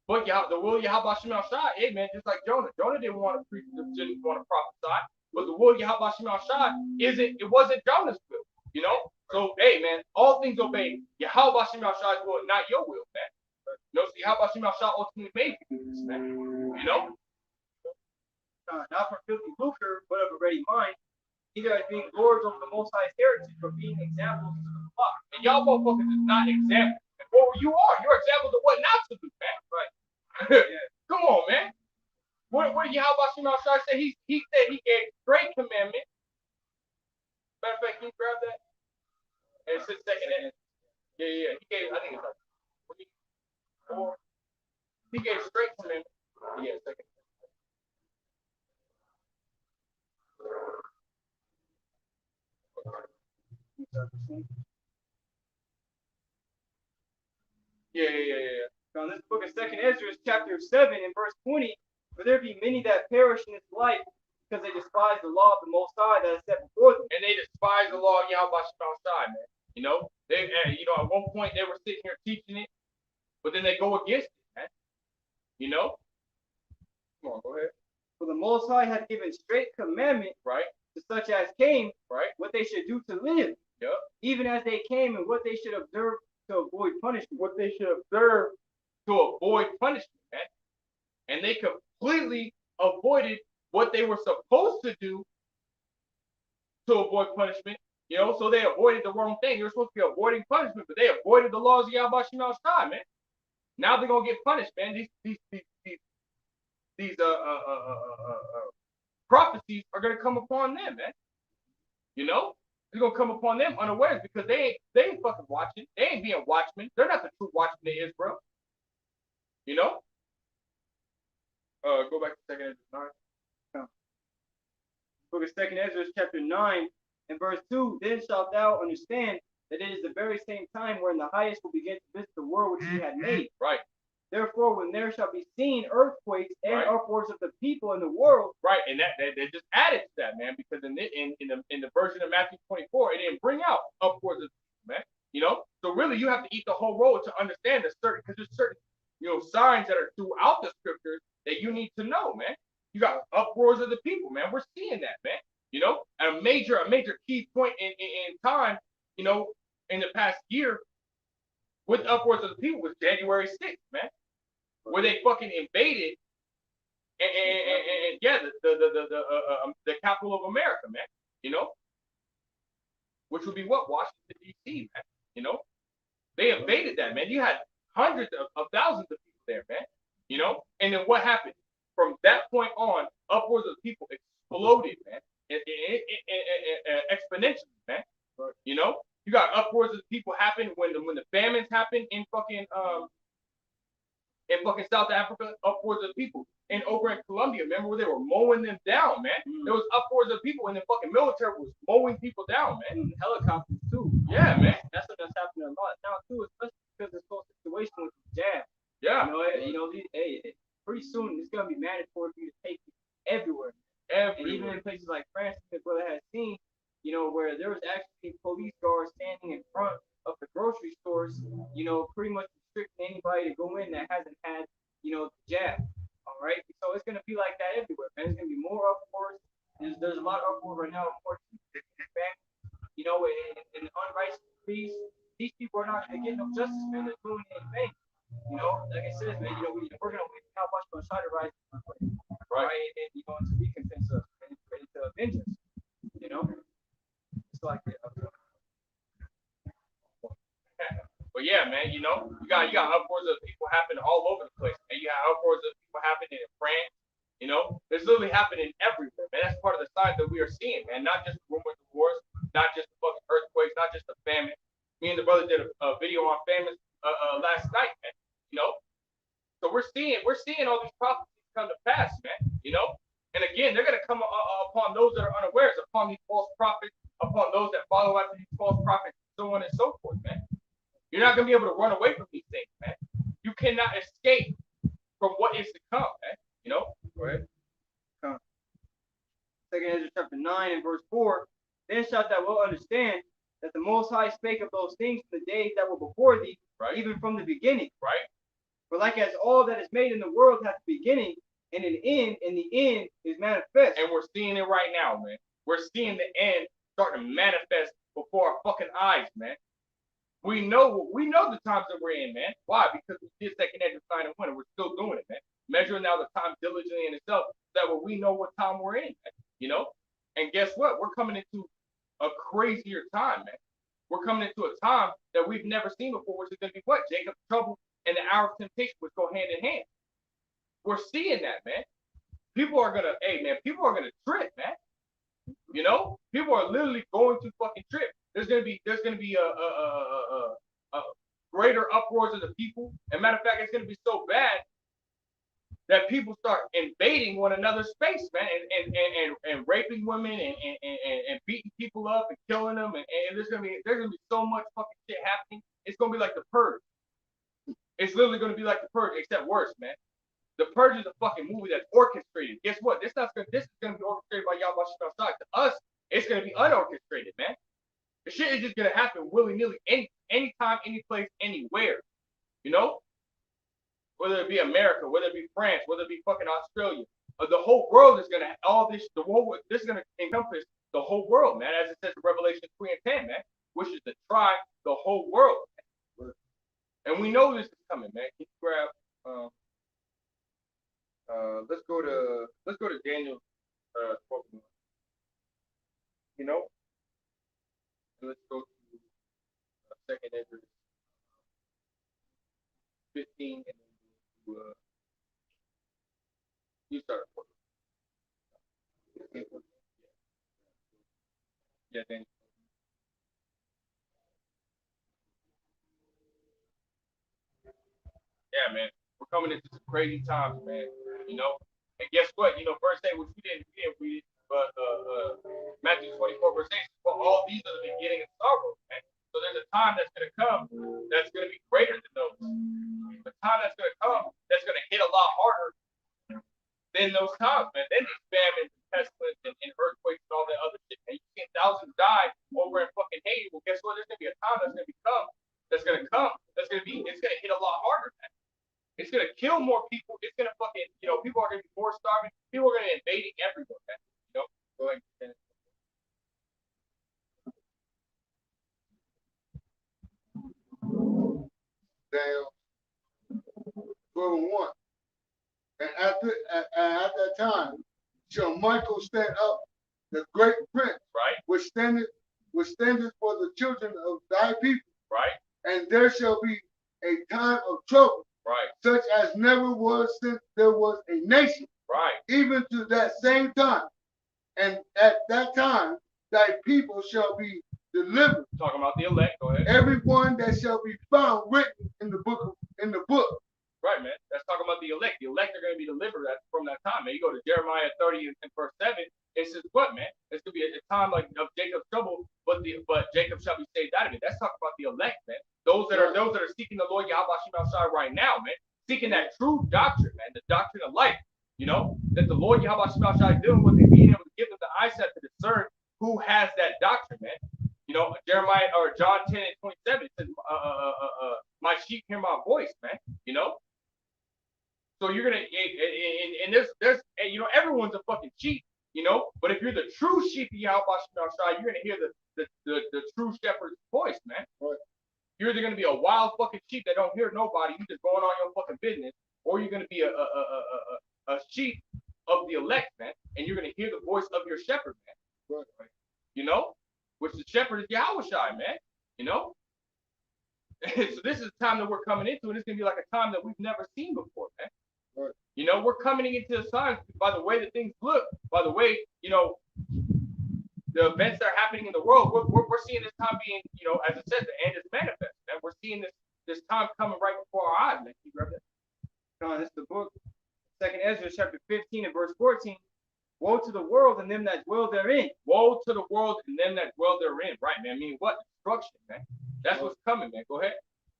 But the will of Yahweh Shem Shai, hey man, just like Jonah. Jonah didn't want to preach, didn't want to prophesy. But the will of Yahweh Shem Shai it wasn't Jonah's will, So hey man, all things obey Yahweh Shem Shai's will, not your will, man. So Yahweh Shem Shai ultimately made you do this, man. Not for filthy lucre, but of a ready mind. Either as being lords over the Most High's heritage, or being examples to the flock. And y'all motherfuckers is not examples. Well, you are. You're examples of what not to do, man. Right. Yeah. Come on, man. What did Yahweh Shem Shai say? He said he gave great commandment. Matter of fact, can you grab that? And it's his second in. Yeah. He gave, I think it's like 3, 4. He gave straight commandment. Yeah, second. Yeah. Now, in this book of 2nd Ezra, chapter 7 and verse 20, for there be many that perish in this life because they despise the law of the Most High that is set before them. And they despise the law of Yahweh Shai, man. They, at one point they were sitting here teaching it, but then they go against it, man. Come on, go ahead. For the Most High hath given straight commandment, right, to such as came, right, what they should do to live, yep, even as they came, and what they should observe to avoid punishment. What they should observe to avoid punishment, man. And they completely avoided what they were supposed to do to avoid punishment. So they avoided the wrong thing. They were supposed to be avoiding punishment, but they avoided the laws of Yahweh Shem Shai, man. Now they're gonna get punished, man. These prophecies are gonna come upon them, man. It's gonna come upon them unawares because they ain't fucking watching. They ain't being watchmen. They're not the true watchmen of Israel. Go back to 2nd Ezra 9. Book of 2nd Ezra, chapter 9 and verse 2. Then shalt thou understand that it is the very same time wherein the highest will begin to visit the world which he had made. Right. Therefore, when there shall be seen earthquakes and Right. upwards of the people in the world, Right, and that they just added to that, man, because in the version of Matthew 24, it didn't bring out upwards of people, man. You know, so really you have to eat the whole roll to understand the certain, because there's certain signs that are throughout the scriptures that you need to know, man. You got uproars of the people, man. We're seeing that, man. You know, and a major key point in time, you know, in the past year with upwards of the people was January 6th, man, where they fucking invaded and yeah, the capital of America, man. You know, which would be what, Washington D.C., man. You know, they invaded that, man. You had hundreds of thousands of people there, man. You know, and then what happened from that point on? Upwards of people exploded, man, exponentially, man. You know, you got upwards of people happen when the famines happened in fucking South Africa, upwards of people. And over in Colombia, remember where they were mowing them down, man? There was upwards of people, and the fucking military was mowing people down, man. and helicopters too. Yeah, man. That's happening a lot now too, especially because this whole situation with the jab. Yeah. Pretty soon it's gonna be mandatory for you to take it everywhere. Everywhere. And even in places like France, my brother has seen, where there was actually police guards standing in front of the grocery stores, pretty much restricting anybody to go in that hasn't had, the jab. All right. So it's gonna be like that everywhere, man. It's gonna be more uproars. There's a lot of uproar right now, unfortunately. In unrighteous decrees, these people are not gonna get no justice, man. They're doing it in vain. Like I said, man, we're gonna wait how much gonna try to rise, right? And to recompense us and to avenge us. It's like that. But yeah, man, you got upwards of people happening all over the place, and you got upwards of people happening in France. It's literally happening everywhere, man. That's part of the signs that we are seeing, man. Not just rumors of wars, not just the fucking earthquakes, not just the famine. Me and the brother did a video on famine last night, man. So we're seeing all these prophecies come to pass, man. And again, they're gonna come upon those that are unawares, upon these false prophets, upon those that follow after these false prophets, so on and so forth, man. You're not gonna be able to run away from these things, man. You cannot escape from what is to come, man. Right. Second Ezra chapter 9 and verse 4. Then shalt thou well understand that the Most High spake of those things from the days that were before thee, right, even from the beginning. Right. For like as all that is made in the world hath a beginning and an end, and the end is manifest. And we're seeing it right now, man. We're seeing the end starting to manifest before our fucking eyes, man. We know the times that we're in, man. Why? Because we did second Ezra 9 and 1, and we're still doing it, man. Measuring now the time diligently in itself, so that way we know what time we're in, man. And guess what? We're coming into a crazier time, man. We're coming into a time that we've never seen before, which is going to be what? Jacob's trouble and the hour of temptation, which go hand in hand. We're seeing that, man. People are gonna trip, man. People are literally going to fucking trip. There's gonna be a greater uproars of the people. And matter of fact, it's gonna be so bad that people start invading one another's space, man, and raping women and beating people up and killing them, and there's gonna be so much fucking shit happening. It's gonna be like the Purge. It's literally gonna be like the Purge, except worse, man. The Purge is a fucking movie that's orchestrated. Guess what? This is gonna be orchestrated by Yahweh Shai. To us, it's gonna be unorchestrated, man. The shit is just gonna happen willy-nilly, anytime, any place, anywhere. Whether it be America, whether it be France, whether it be fucking Australia, the whole world is gonna this is gonna encompass the whole world, man. As it says in Revelation 3 and 10, man, which is to try the whole world. And we know this is coming, man. Can you grab? Let's go to Daniel 12. And let's go to second Ezra 15, and then you start. Yeah, Daniel. Yeah, man. We're coming into some crazy times, man. And guess what? Verse 8, which we didn't read, but Matthew 24, verse 8, for all these are the beginning of sorrow, man. So there's a also stand up the great prince, right, which standeth for the children of thy people. right, And there shall be a time of trouble, right, such as never was since there was a nation, right, even to that same time. And at that time, thy people shall be delivered. talking about the elect, go ahead. Everyone that shall be found written in the book. Right, man. That's talking about the elect. The elect are going to be delivered from that time, man. You go to Jeremiah 30 and verse 7. It says what, man? It's going to be a time like of Jacob's trouble, but Jacob shall be saved out of it. That's talking about the elect, man. Those that are seeking the Lord Yahweh Shai right now, man. Seeking that true doctrine, man. The doctrine of life. You know, that the Lord Yahweh Shai is dealing with and being able to give them the eyesight to discern who has that doctrine, man. You know, Jeremiah or John 10 and 27 says, my sheep hear my voice, man. You know? So you're gonna, and there's, you know, everyone's a fucking sheep, you know. But if you're the true sheep of Yahweh Shai, you're gonna hear the true shepherd's voice, man. Right. You're either gonna be a wild fucking sheep that don't hear nobody, you just going on your fucking business, or you're gonna be a sheep of the elect, man, and you're gonna hear the voice of your shepherd, man. Right. You know, which the shepherd is Yahweh Shai, man. You know. So this is the time that we're coming into, and it's gonna be like a time that we've never seen before, man. Right. You know, we're coming into the signs by the way that things look, by the way, you know, the events that are happening in the world. We're seeing this time being, you know, as it says, the end is manifest, man. We're seeing this time coming right before our eyes, man. Can you grab that? This is the book, 2nd Ezra, chapter 15 and verse 14. Woe to the world and them that dwell therein. Woe to the world and them that dwell therein. Right, man. I mean, what? Destruction, man. That's what's coming, man. Go ahead.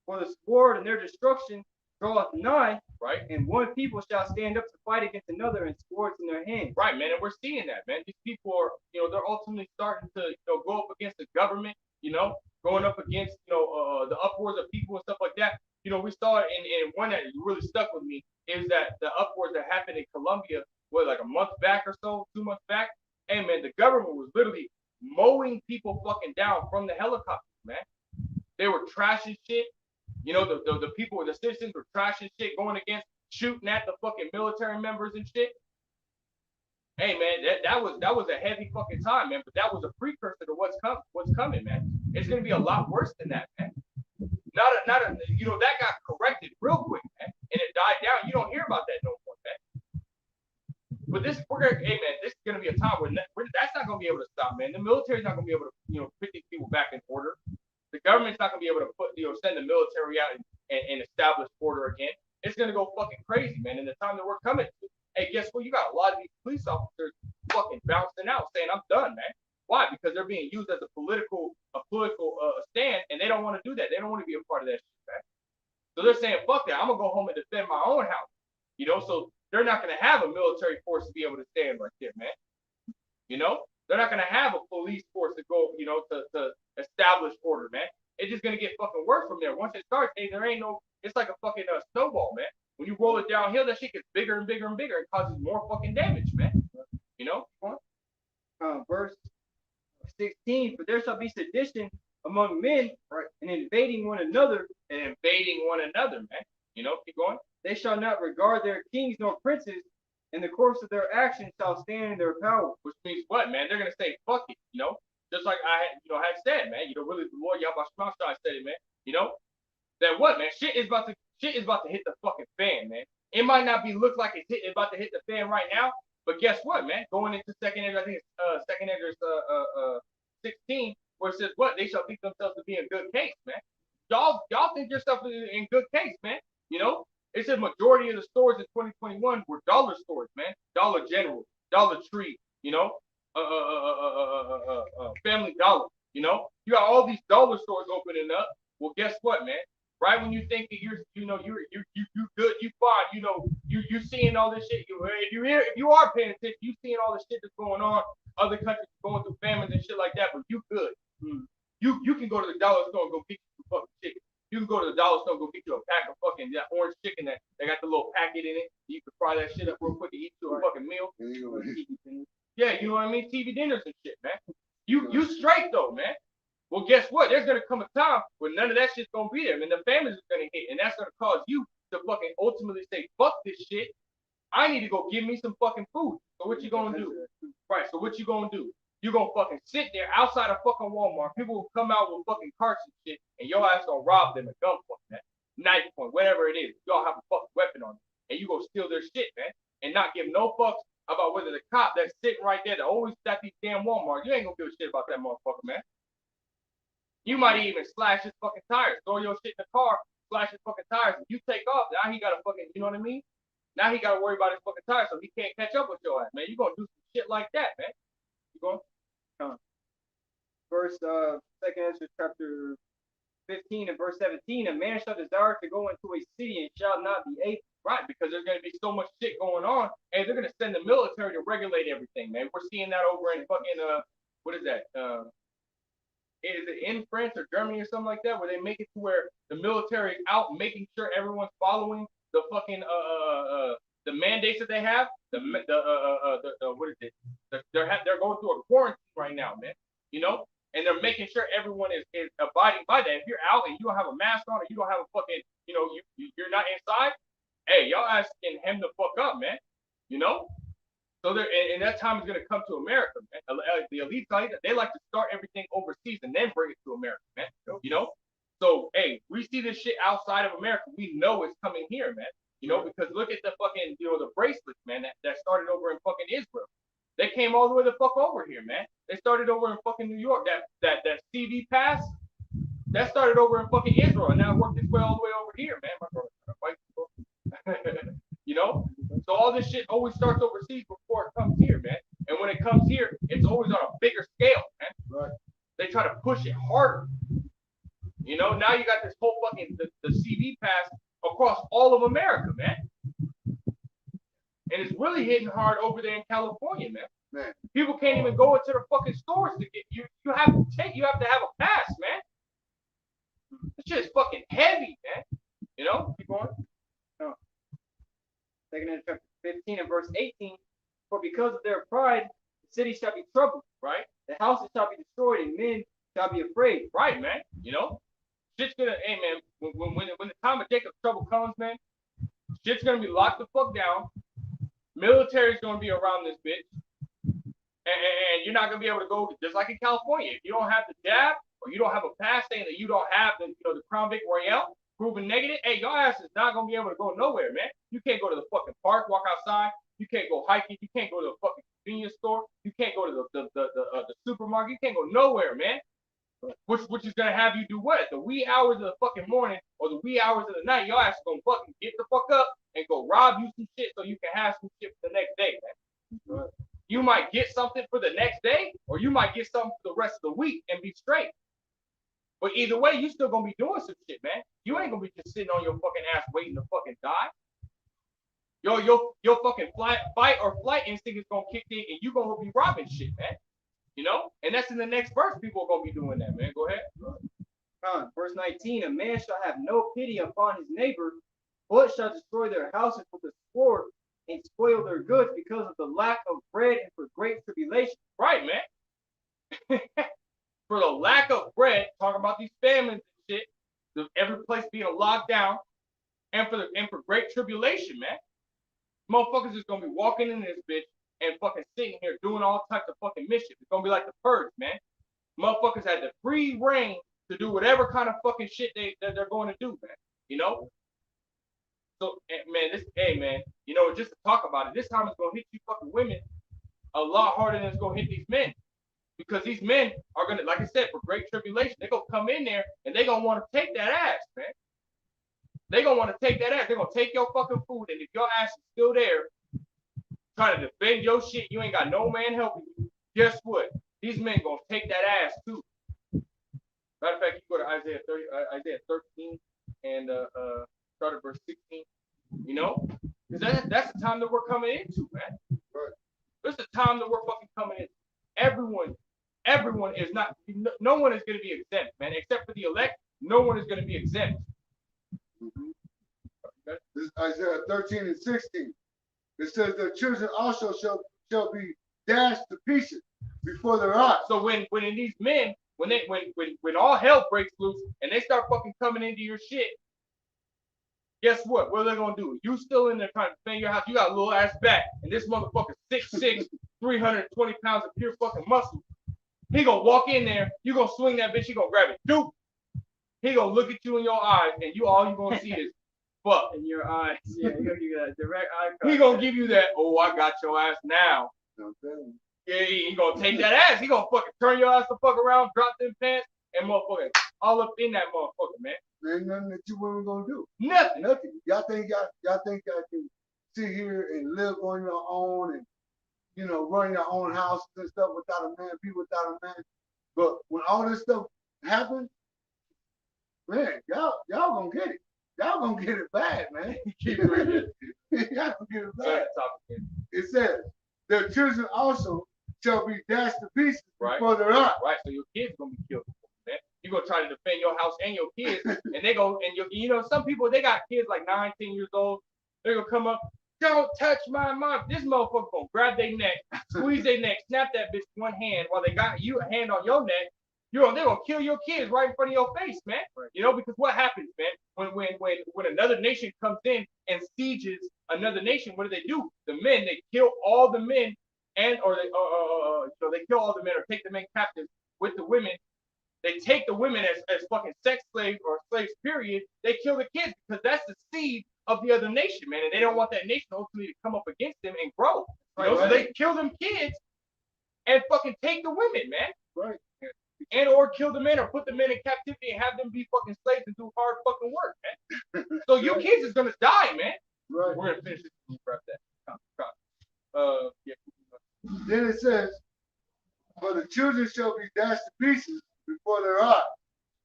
For the sword and their destruction draweth nigh, right? And one people shall stand up to fight against another, and swords in their hands. Right, man. And we're seeing that, man. These people are, you know, they're ultimately starting to, you know, go up against the government, you know, going up against, you know, the upwards of people and stuff like that. You know, we saw it in one that really stuck with me is that the upwards that happened in Colombia, like a month back or so, 2 months back. Hey, man, the government was literally mowing people fucking down from the helicopters, man. They were trashing shit. You know, the people, the citizens were trashing shit, going against, shooting at the fucking military members and shit. Hey, man, that was a heavy fucking time, man. But that was a precursor to what's coming, man. It's gonna be a lot worse than that, man. Not a, you know, that got corrected real quick, man, and it died down. You don't hear about that no more, man. But this is gonna be a time where that's not gonna be able to stop, man. The military's not gonna be able to, you know, put these people back in order. The government's not gonna be able to send the military out and establish order again. It's gonna go fucking crazy, man. In the time that we're coming to, hey, guess what? You got a lot of these police officers fucking bouncing out, saying, "I'm done, man." Why? Because they're being used as a political stand, and they don't want to do that. They don't want to be a part of that shit, man. So they're saying, "Fuck that! I'm gonna go home and defend my own house." You know, so they're not gonna have a military force to be able to stand right there, man. You know, they're not gonna have a police force to go, you know, to establish order, man. It's just gonna get fucking worse from there. Once it starts, hey, there ain't no. It's like a fucking snowball, man. When you roll it downhill, that shit gets bigger and bigger and bigger. It causes more fucking damage, man. You know. Verse 16. For there shall be sedition among men, right, and invading one another, man. You know, keep going. They shall not regard their kings nor princes, and the course of their actions shall stand in their power. Which means what, man? They're gonna say, fuck it, you know? Just like I had said, man. You know, really, the Lord Yahweh said it, man. You know, that what, man? Shit is about to hit the fucking fan, man. It might not look like it's about to hit the fan right now, but guess what, man? Going into second Ezra, I think it's second Ezra 16, where it says what? They shall think themselves to be in good case, man. Y'all think yourself in good case, man. You know, it said majority of the stores in 2021 were dollar stores, man. Dollar General, Dollar Tree, you know, Family Dollar, you know. You got all these dollar stores opening up. Well, guess what, man? Right when you think that you're good, you fine, you know, you seeing all this shit. If you are paying attention, you seeing all the shit that's going on. Other countries going through famines and shit like that, but you good. You can go to the dollar store and go get you some fucking chicken. You can go to the dollar store and go get you a pack of fucking that orange chicken that they got the little packet in it. You can fry that shit up real quick and eat you a fucking meal. Yeah, you know what I mean? TV dinners and shit, man. You straight though, man. Well, guess what? There's gonna come a time when none of that shit's gonna be there, and the famines is gonna hit, and that's gonna cause you to fucking ultimately say, "Fuck this shit. I need to go give me some fucking food." So what you gonna do? So what you gonna do? You gonna fucking sit there outside of fucking Walmart. People will come out with fucking carts and shit, and your ass gonna rob them at gunpoint, man. Knife point, whatever it is. Y'all have a fucking weapon on you, and you gonna steal their shit, man, and not give no fucks about whether the cop that's sitting right there that always at these damn Walmart. You ain't gonna give a shit about that motherfucker, man. You might even slash his fucking tires, throw your shit in the car, slash his fucking tires, and you take off. Now he gotta fucking, you know what I mean? Now he gotta worry about his fucking tires, so he can't catch up with your ass, man. You gonna do some shit like that, man. You going? Verse, second Ezra chapter 15 and verse 17, a man shall desire to go into a city and shall not be able. Right, because there's gonna be so much shit going on, and they're gonna send the military to regulate everything, man. We're seeing that over in fucking what is that? Is it in France or Germany or something like that, where they make it to where the military is out making sure everyone's following the fucking the mandates that they have. The what is it? They're going through a quarantine right now, man. You know, and they're making sure everyone is abiding by that. If you're out and you don't have a mask on or you don't have a fucking, you know, you're not inside, hey, y'all ass can hem the fuck up, man. You know? So there, and that time is gonna come to America, man. The elite, they like to start everything overseas and then bring it to America, man. You know? So hey, we see this shit outside of America. We know it's coming here, man. You know, because look at the fucking, you know, the bracelets, man, that started over in fucking Israel. They came all the way the fuck over here, man. They started over in fucking New York. That CV pass, that started over in fucking Israel, and now it worked its way all the way over here, man. My brother, white people. You know? So all this shit always starts overseas before it comes here, man. And when it comes here, it's always on a bigger scale, man. Right. They try to push it harder. You know, now you got this whole fucking the CV pass across all of America, man. And it's really hitting hard over there in California, man. People can't even go into the fucking stores to get you. You have to have a pass, man. This shit is fucking heavy, man. You know, keep going. No. Second Ezra chapter 15 and verse 18. For because of their pride, the city shall be troubled, right? The houses shall be destroyed, and men shall be afraid. Right, man. You know, shit's gonna, hey, man. When the time of Jacob's trouble comes, man, shit's gonna be locked the fuck down. Military's gonna be around this bitch, and you're not gonna be able to go just like in California. If you don't have the jab or you don't have a pass saying that you don't have the, you know, the Crown Vic Royale proven negative, hey, your ass is not gonna be able to go nowhere, man. You can't go to the fucking park, walk outside. You can't go hiking. You can't go to the fucking convenience store. You can't go to the supermarket. You can't go nowhere, man. Which is gonna have you do what? The wee hours of the fucking morning or the wee hours of the night, your ass is gonna fucking get the fuck up and go rob you some shit so you can have some shit for the next day, man. Right. You might get something for the next day, or you might get something for the rest of the week and be straight. But either way, you still gonna be doing some shit, man. You ain't gonna be just sitting on your fucking ass waiting to fucking die. Your fucking fight or flight instinct is gonna kick in, and you gonna be robbing shit, man. You know, and that's in the next verse. People are gonna be doing that, man. Go ahead. Verse 19: a man shall have no pity upon his neighbor, but shall destroy their houses with the sword and spoil their goods because of the lack of bread and for great tribulation. Right, man. For the lack of bread, talking about these famines and shit, every place being locked down, and for great tribulation, man. Motherfuckers is gonna be walking in this bitch and fucking sitting here doing all types of fucking mischief. It's gonna be like the purge, man. Motherfuckers had the free reign to do whatever kind of fucking shit they're going to do, man. You know? So, man, man, you know, just to talk about it, this time it's gonna hit you fucking women a lot harder than it's gonna hit these men. Because these men are gonna, like I said, for great tribulation, they're gonna come in there and they're gonna want to take that ass, man. They're gonna want to take that ass. They're gonna take your fucking food, and if your ass is still there, trying to defend your shit, you ain't got no man helping you. Guess what? These men gonna take that ass too. Matter of fact, you go to Isaiah 13 and start at verse 16. You know, because that's the time that we're coming into, man. Right. This is the time that we're fucking coming in. Everyone is not. No one is gonna be exempt, man, except for the elect. No one is gonna be exempt. Mm-hmm. This is Isaiah 13 and 16. It says the children also shall be dashed to pieces before their eyes. So when these men, when all hell breaks loose and they start fucking coming into your shit, guess what? What are they gonna do? You still in there trying to defend your house? You got a little ass back, and this motherfucker 6'6", 320 pounds of pure fucking muscle. He gonna walk in there, you gonna swing that bitch, he gonna grab it. Dude. He gonna look at you in your eyes, and all you gonna see is fuck. In your eyes. Yeah, he gonna give you that direct eye contact. He gonna give you that, oh, I got your ass now. Okay. Yeah, he gonna take that ass. He gonna fucking turn your ass the fuck around, drop them pants, and motherfucking all up in that motherfucker, man. There ain't nothing that you women gonna do. Nothing. Nothing. Y'all think y'all can sit here and live on your own and, you know, run your own houses and stuff without a man, be without a man. But when all this stuff happens, man, y'all gonna get it. Y'all gonna get it bad, man. Keep reading. Y'all gonna get it Sorry, bad. topic. It says, their children also shall be dashed to pieces Right. before their eyes. Right, so your kids gonna be killed, man. You gonna try to defend your house and your kids, and they go and you know some people they got kids like 9, 10 years old. They gonna come up, don't touch my mom. This motherfucker gonna grab their neck, squeeze their neck, snap that bitch one hand while they got you a hand on your neck. They're gonna kill your kids right in front of your face, man. Right. You know, because what happens, man, when another nation comes in and sieges another nation, what do? The men, they kill all the men, and or they kill all the men or take the men captive with the women. They take the women as fucking sex slaves or slaves, period. They kill the kids because that's the seed of the other nation, man. And they don't want that nation ultimately to come up against them and grow. Right, so they kill them kids and fucking take the women, man. Right. And or kill the men or put the men in captivity and have them be fucking slaves and do hard fucking work, man. So your kids is gonna die, man. Right. We're gonna finish this and grab that. Yeah. Then it says, for the children shall be dashed to pieces before their eyes.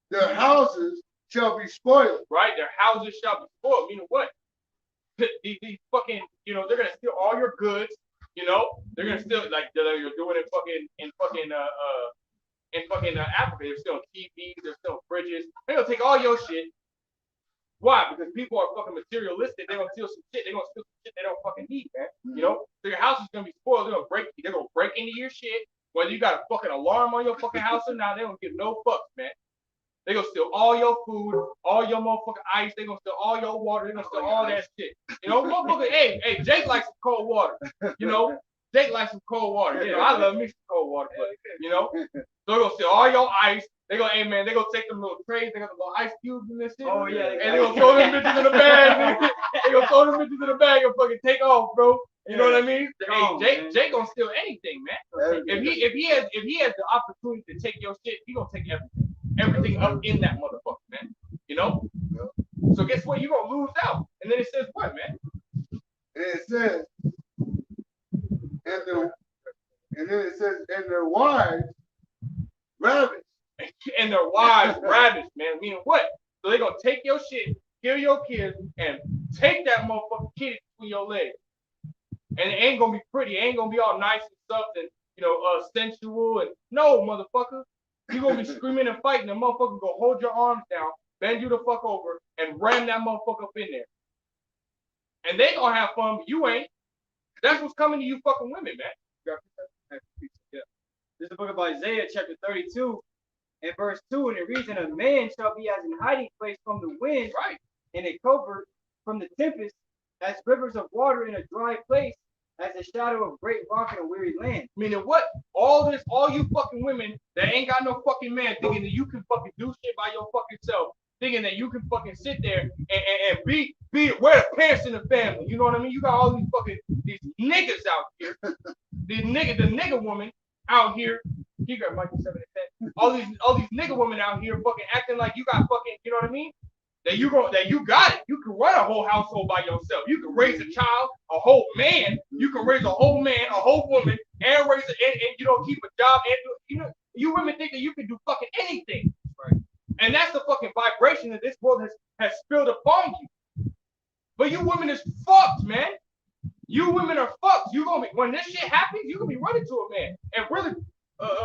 Their houses shall be spoiled. Right, their houses shall be spoiled. Meaning what? These fucking, you know, they're gonna steal all your goods. You know, they're gonna steal like you're doing in Africa. They're stealing TVs, they're stealing fridges. They're gonna take all your shit. Why? Because people are fucking materialistic. They're gonna steal some shit. They're gonna steal some shit they don't fucking need, man. You know, so your house is gonna be spoiled. They're gonna break into your shit. Whether you got a fucking alarm on your fucking house or not, they don't give no fucks, man. They gonna steal all your food, all your motherfucking ice. They gonna steal all your water. They gonna steal all that shit. You know, motherfucker. Hey, Jake likes some cold water. You know, Jake likes some cold water. You know, I love me some cold water, but you know, so they gonna steal all your ice. They gonna, hey man, they gonna take them little trays. They got the little ice cubes in this shit. Oh yeah. And they gonna throw them bitches in the bag. They gonna throw them bitches in the bag and fucking take off, bro. You know what I mean? Hey, Jake gonna steal anything, man. If he has the opportunity to take your shit, he gonna take everything up in that motherfucker, man. You know? So guess what? You gonna lose out. And then it says what, man? And it says, and then it says, and their wives ravished. And their wives ravished, man. Meaning what? So they gonna take your shit, kill your kids, and take that motherfucking kid between your legs. And it ain't gonna be pretty. It ain't gonna be all nice and stuff and, you know, sensual and no, motherfucker. You gonna be screaming and fighting. The motherfucker gonna hold your arms down, bend you the fuck over, and ram that motherfucker up in there. And they gonna have fun, but you ain't. That's what's coming to you fucking women, man. Yeah. This is the book of Isaiah, chapter 32, and verse 2, and it reads, and a man shall be as an hiding place from the wind, Right. and a covert from the tempest, as rivers of water in a dry place, as a shadow of great rock in a weary land. Meaning what? All you fucking women that ain't got no fucking man thinking that you can fucking do shit by your fucking self, thinking that you can fucking sit there and be wear the pants in the family. You know what I mean? You got all these niggas out here. The nigga woman out here. You got Michael 7 and 10. All these nigga women out here fucking acting like you got fucking, you know what I mean? That you got it. You can run a whole household by yourself. You can raise a child, a whole man. You can raise a whole man, a whole woman, and raise and you know keep a job and you know you women think that you can do fucking anything. Right. And that's the fucking vibration that this world has spilled upon you. But you women is fucked, man. You women are fucked. You gonna be when this shit happens, you gonna be running to a man. And really,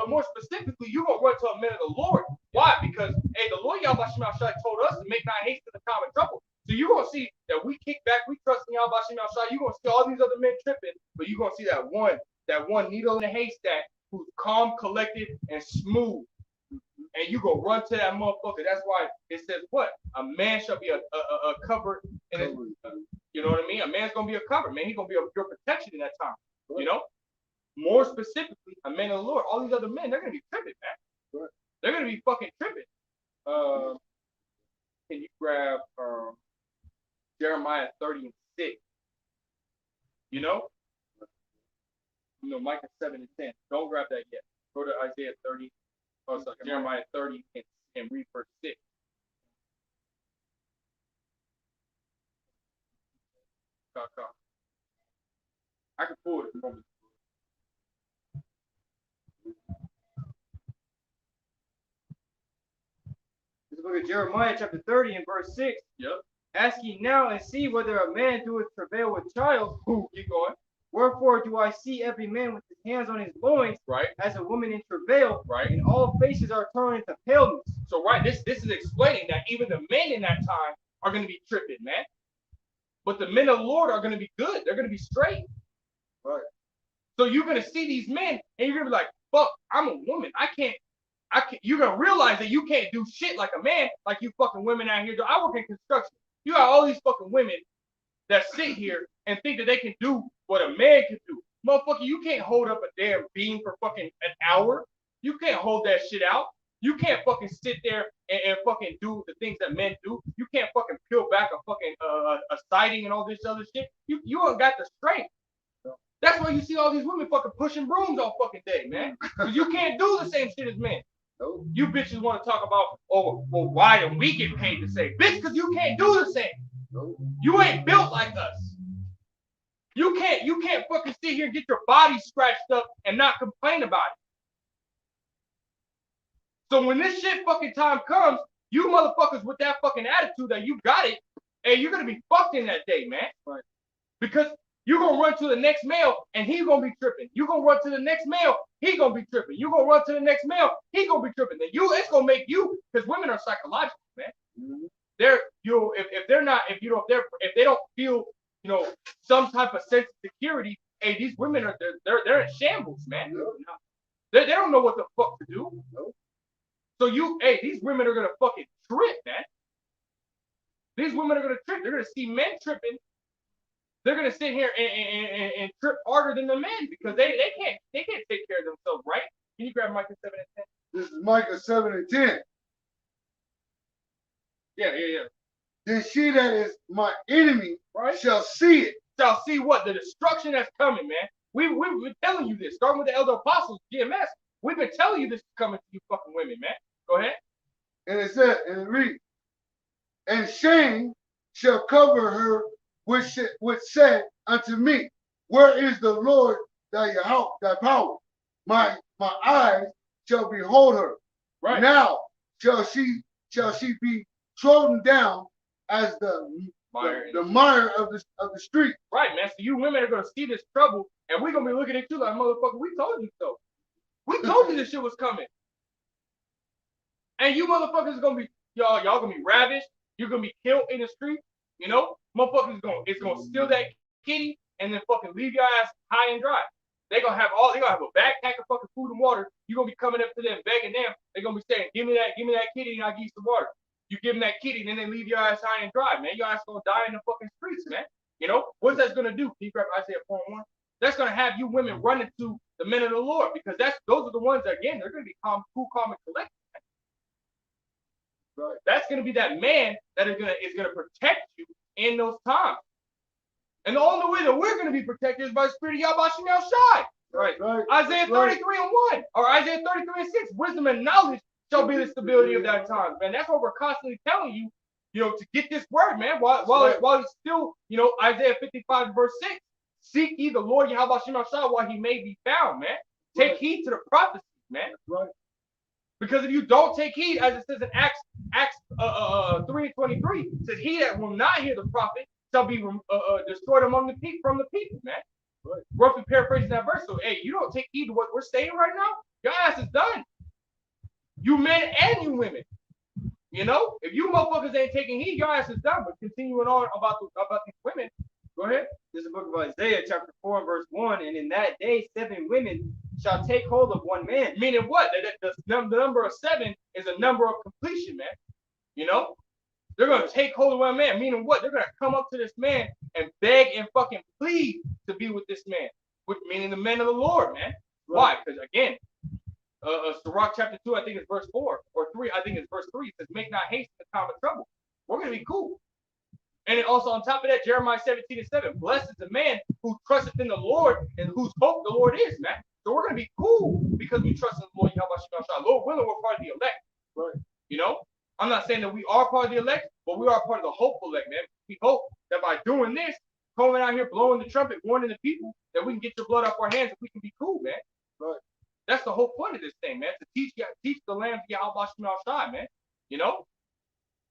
more specifically, you gonna run to a man of the Lord. Why? Because hey, the Lord Yahweh Shai told us to make not haste in the common trouble. So you gonna see that we kick back, we trust in Yahweh Shai. You gonna see all these other men tripping, but you gonna see that one needle in a haystack who's calm, collected, and smooth. And you go run to that motherfucker. That's why it says what? A man shall be a cover. You know what I mean? A man's gonna be a cover, man. He's gonna be your protection in that time. You know? more specifically, a man of the Lord, all these other men, they're gonna be tripping, man. Right. They're gonna be fucking tripping. Can you grab Jeremiah 30:6? You know, Micah 7:10. Don't grab that yet. Go to Isaiah 30. Oh, sorry, Jeremiah 30 and read verse 6. I can pull it from This book of Jeremiah, chapter 30 and verse 6. Yep. Ask ye now and see whether a man doeth travail with child. Keep going. Wherefore do I see every man with his hands on his loins, Right. as a woman in travail, Right. and all faces are turned into paleness. So right, this is explaining that even the men in that time are going to be tripping, man. But the men of the Lord are going to be good. They're going to be straight. Right. So you're going to see these men, and you're going to be like, fuck, I'm a woman. I can't. You're going to realize that you can't do shit like a man, like you fucking women out here do. I work in construction. You got all these fucking women that sit here and think that they can do what a man can do. Motherfucker, you can't hold up a damn beam for fucking an hour. You can't hold that shit out. You can't fucking sit there and fucking do the things that men do. You can't fucking peel back a fucking a siding and all this other shit. You don't got the strength. That's why you see all these women fucking pushing brooms all fucking day, man. Because you can't do the same shit as men. No. You bitches want to talk about, oh, well, why do we get paid the same? Bitch, because you can't do the same. No. You ain't built like us. You can't fucking sit here and get your body scratched up and not complain about it. So when this shit fucking time comes, you motherfuckers with that fucking attitude that you got it, hey, you're gonna be fucked in that day, man. Right. Because you're gonna run to the next male and he gonna be tripping. You're gonna run to the next male, he gonna be tripping. You're gonna run to the next male, he gonna be tripping. Then it's gonna make you, because women are psychological, man. Mm-hmm. If they don't feel, some type of sense of security, hey, these women they're in shambles, man. No. They don't know what the fuck to do. No. So these women are gonna fucking trip, man. These women are gonna trip. They're gonna see men tripping. They're gonna sit here and trip harder than the men because they can't take care of themselves, right? Can you grab Micah 7 and 10? This is Micah 7 and 10. Yeah. Then she that is my enemy, Right? shall see it. Shall see what? The destruction that's coming, man. We've been telling you this, starting with the elder apostles, GMS. We've been telling you this is coming to you fucking women, man. Go ahead. And it reads, and shame shall cover her which said unto me, where is the Lord thy power? My eyes shall behold her. Right. Now shall she be trodden down as the mire of the street. Right, man. So you women are gonna see this trouble, and we're gonna be looking at you like, motherfucker, we told you so. We told you this shit was coming. And you motherfuckers are gonna be y'all gonna be ravished. You're gonna be killed in the street. Motherfuckers gonna steal that kitty and then fucking leave your ass high and dry. They're gonna have a backpack of fucking food and water. You're gonna be coming up to them begging them. They're gonna be saying, give me that kitty and I'll give you some water. You give them that kitty, then they leave your ass high and dry, man. Your ass gonna die in the fucking streets, man. What's that's gonna do? Can you grab Isaiah 4:1? That's gonna have you women running to the men of the Lord, because those are the ones that, again, they're gonna be cool, calm, and collected. Right. That's gonna be that man that is gonna protect you in those times. And the only way that we're gonna be protected is by the Spirit of Yahweh Shem Shai. Right. Isaiah 33:1 or Isaiah 33:6. Wisdom and knowledge shall be the stability of that time, man. That's what we're constantly telling you, to get this word, man. While it's still, Isaiah 55 verse 6. Seek ye the Lord Yahweh Shem Shai while he may be found, man. Take heed to the prophecies, man. Right. Because if you don't take heed, as it says in Acts 3:23, it says, he that will not hear the prophet shall be destroyed from the people, man. Right. Roughly paraphrasing that verse. So, hey, you don't take heed to what we're saying right now, your ass is done. You men and you women. If you motherfuckers ain't taking heed, your ass is done. But continuing on about these women, go ahead. This is the book of Isaiah, chapter 4, verse 1. And in that day, 7 women shall take hold of one man. Meaning what? The number of 7 is a number of completion, man. They're going to take hold of one man. Meaning what? They're going to come up to this man and beg and fucking plead to be with this man. meaning the men of the Lord, man. Why? Because again, Sirach chapter 2, I think it's verse 4, or 3, I think it's verse 3, it says, make not haste in the time of trouble. We're going to be cool. And then also on top of that, Jeremiah 17:7, blessed is the man who trusteth in the Lord and whose hope the Lord is, man. So we're going to be cool because we trust in the Lord. Lord willing, we're part of the elect. Right. You know, I'm not saying that we are part of the elect, but we are part of the hopeful elect, man. We hope that by doing this, coming out here, blowing the trumpet, warning the people, that we can get your blood off our hands and we can be cool, man. Right. That's the whole point of this thing, man. To teach the land to Yahweh Shai, man. You know?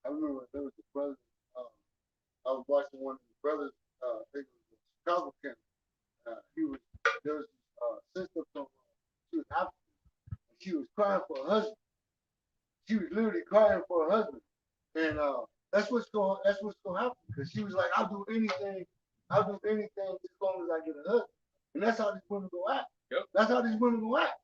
I remember there was a brother, I was watching one of his brothers, I think it was Chicago camp. There was a sister from, she was African, and she was crying for her husband. She was literally crying for her husband. And that's what's going to happen. Because she was like, I'll do anything as long as I get a husband. And that's how these women go act. Yep. That's how these women go act.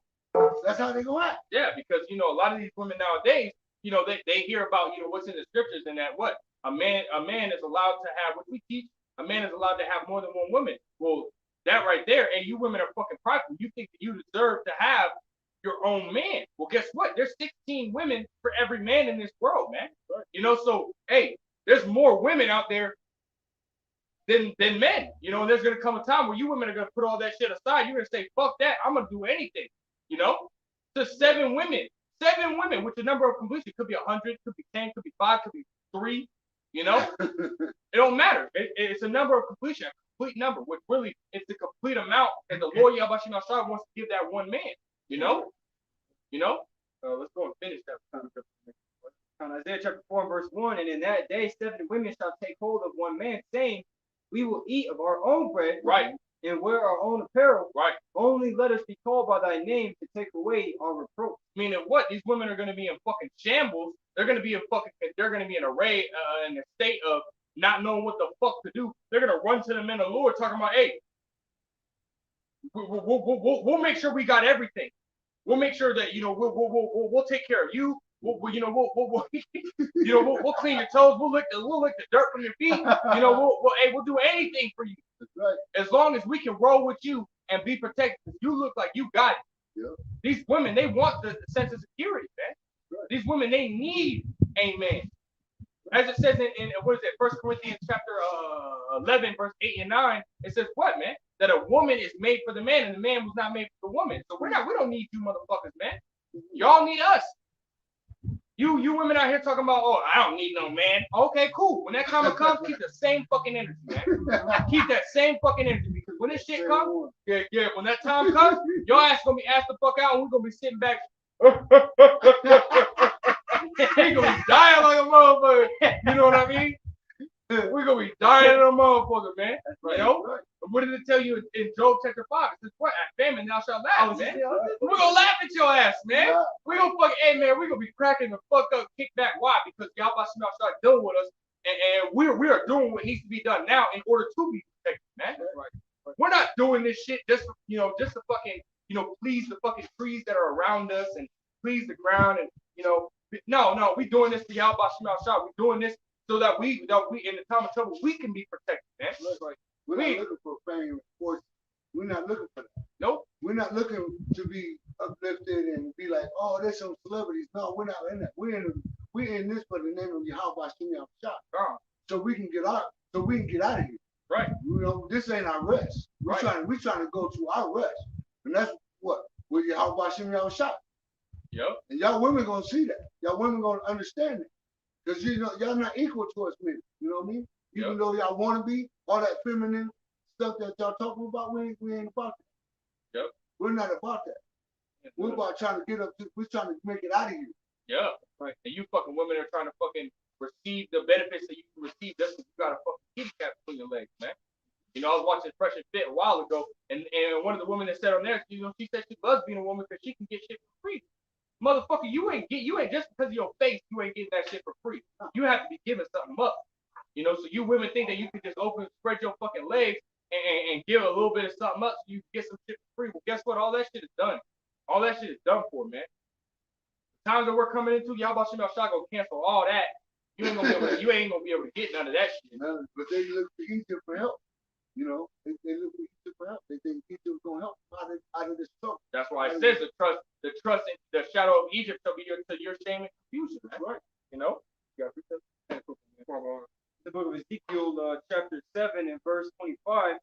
That's how they go act. Yeah, because a lot of these women nowadays, they hear about what's in the scriptures, and that what a man is allowed to have, what we teach, a man is allowed to have more than one woman. Well, that right there, and you women are fucking prideful. You think that you deserve to have your own man. Well, guess what? There's 16 women for every man in this world, man. Right. So hey, there's more women out there than men. And there's gonna come a time where you women are gonna put all that shit aside. You're gonna say, fuck that, I'm gonna do anything. Just 7 women, which the number of completion could be 100, could be 10, could be 5, could be 3. It don't matter. It's a number of completion, a complete number, which really it's the complete amount that the Lord Yahweh Shai wants to give that one man. Let's go and finish that. Isaiah chapter 4 verse 1, and in that day 7 women shall take hold of one man, saying, we will eat of our own bread, right, and wear our own apparel, right. Only let us be called by thy name to take away our reproach. Meaning what? These women are going to be in fucking shambles. They're going to be in array, in a state of not knowing what the fuck to do. They're going to run to the men of the Lord talking about, hey, we'll make sure we got everything. We'll make sure that we'll take care of you. We'll clean your toes. We'll lick the dirt from your feet. We'll do anything for you. Right. As long as we can roll with you and be protected. You look like you got it. Yep. These women, they want the sense of security, man. Right. These women, they need a man. As it says in what is it, 1 Corinthians chapter 11, verse 8 and 9, it says what, man? That a woman is made for the man and the man was not made for the woman. So we don't need you motherfuckers, man. Y'all need us. You women out here talking about, oh, I don't need no man. Okay, cool. When that time comes, keep the same fucking energy, man. Keep that same fucking energy, because when this shit comes, when that time comes, your ass gonna be asked the fuck out, and we're gonna be sitting back. We gonna be dying like a motherfucker. You know what I mean? We're gonna be dying like a motherfucker, man. Right, right. What did it tell you in Job chapter 5? It says, what? At famine thou shalt laugh, man. We're gonna laugh at your ass, man. Yeah. We're gonna we're gonna be cracking the fuck up, kick back. Why? Because y'all about to start dealing with us, and we are doing what needs to be done now in order to be protected, man. Right. Right. We're not doing this shit just to fucking, please the fucking trees that are around us and please the ground, and no, we doing this for y'all about Shai. We're doing this so that we in the time of trouble we can be protected, man. Right. We're not looking for fame, fortune. We're not looking for that. Nope. We're not looking to be uplifted and be like, oh, there's some celebrities. No, we're not in that. We're in this for the name of Yahweh Shai. So we can get out. So we can get out of here. Right. This ain't our rest. We're trying to go to our rest, and that's what with Yahweh Shai. Yep. And y'all women gonna see that. Y'all women gonna understand it, because y'all not equal to us men. You know what I mean? Even though y'all want to be, all that feminine stuff that y'all talking about, we ain't about that. Yep. We're not about that. We're about trying to we're trying to make it out of here. Yeah. Right. And you fucking women are trying to fucking receive the benefits that you can receive just because you got a fucking kitty cat between your legs, man. I was watching Fresh and Fit a while ago, and one of the women that said on there, she said she loves being a woman because she can get shit for free. Motherfucker, you ain't just because of your face, you ain't getting that shit for free. You have to be giving something up. So you women think that you can just spread your fucking legs and give a little bit of something up so you can get some shit for free. Well, guess what? All that shit is done. All that shit is done for, man. The times that we're coming into, y'all about Shai gonna cancel all that. You ain't gonna be able to get none of that shit. But they look to Egypt for help. You know, they look for Egypt for help. They think Egypt was gonna help them out of this trouble. That's why it says the trust in the shadow of Egypt shall be to your shame and confusion. That's right. You know? You The book of Ezekiel, chapter 7 and verse 25,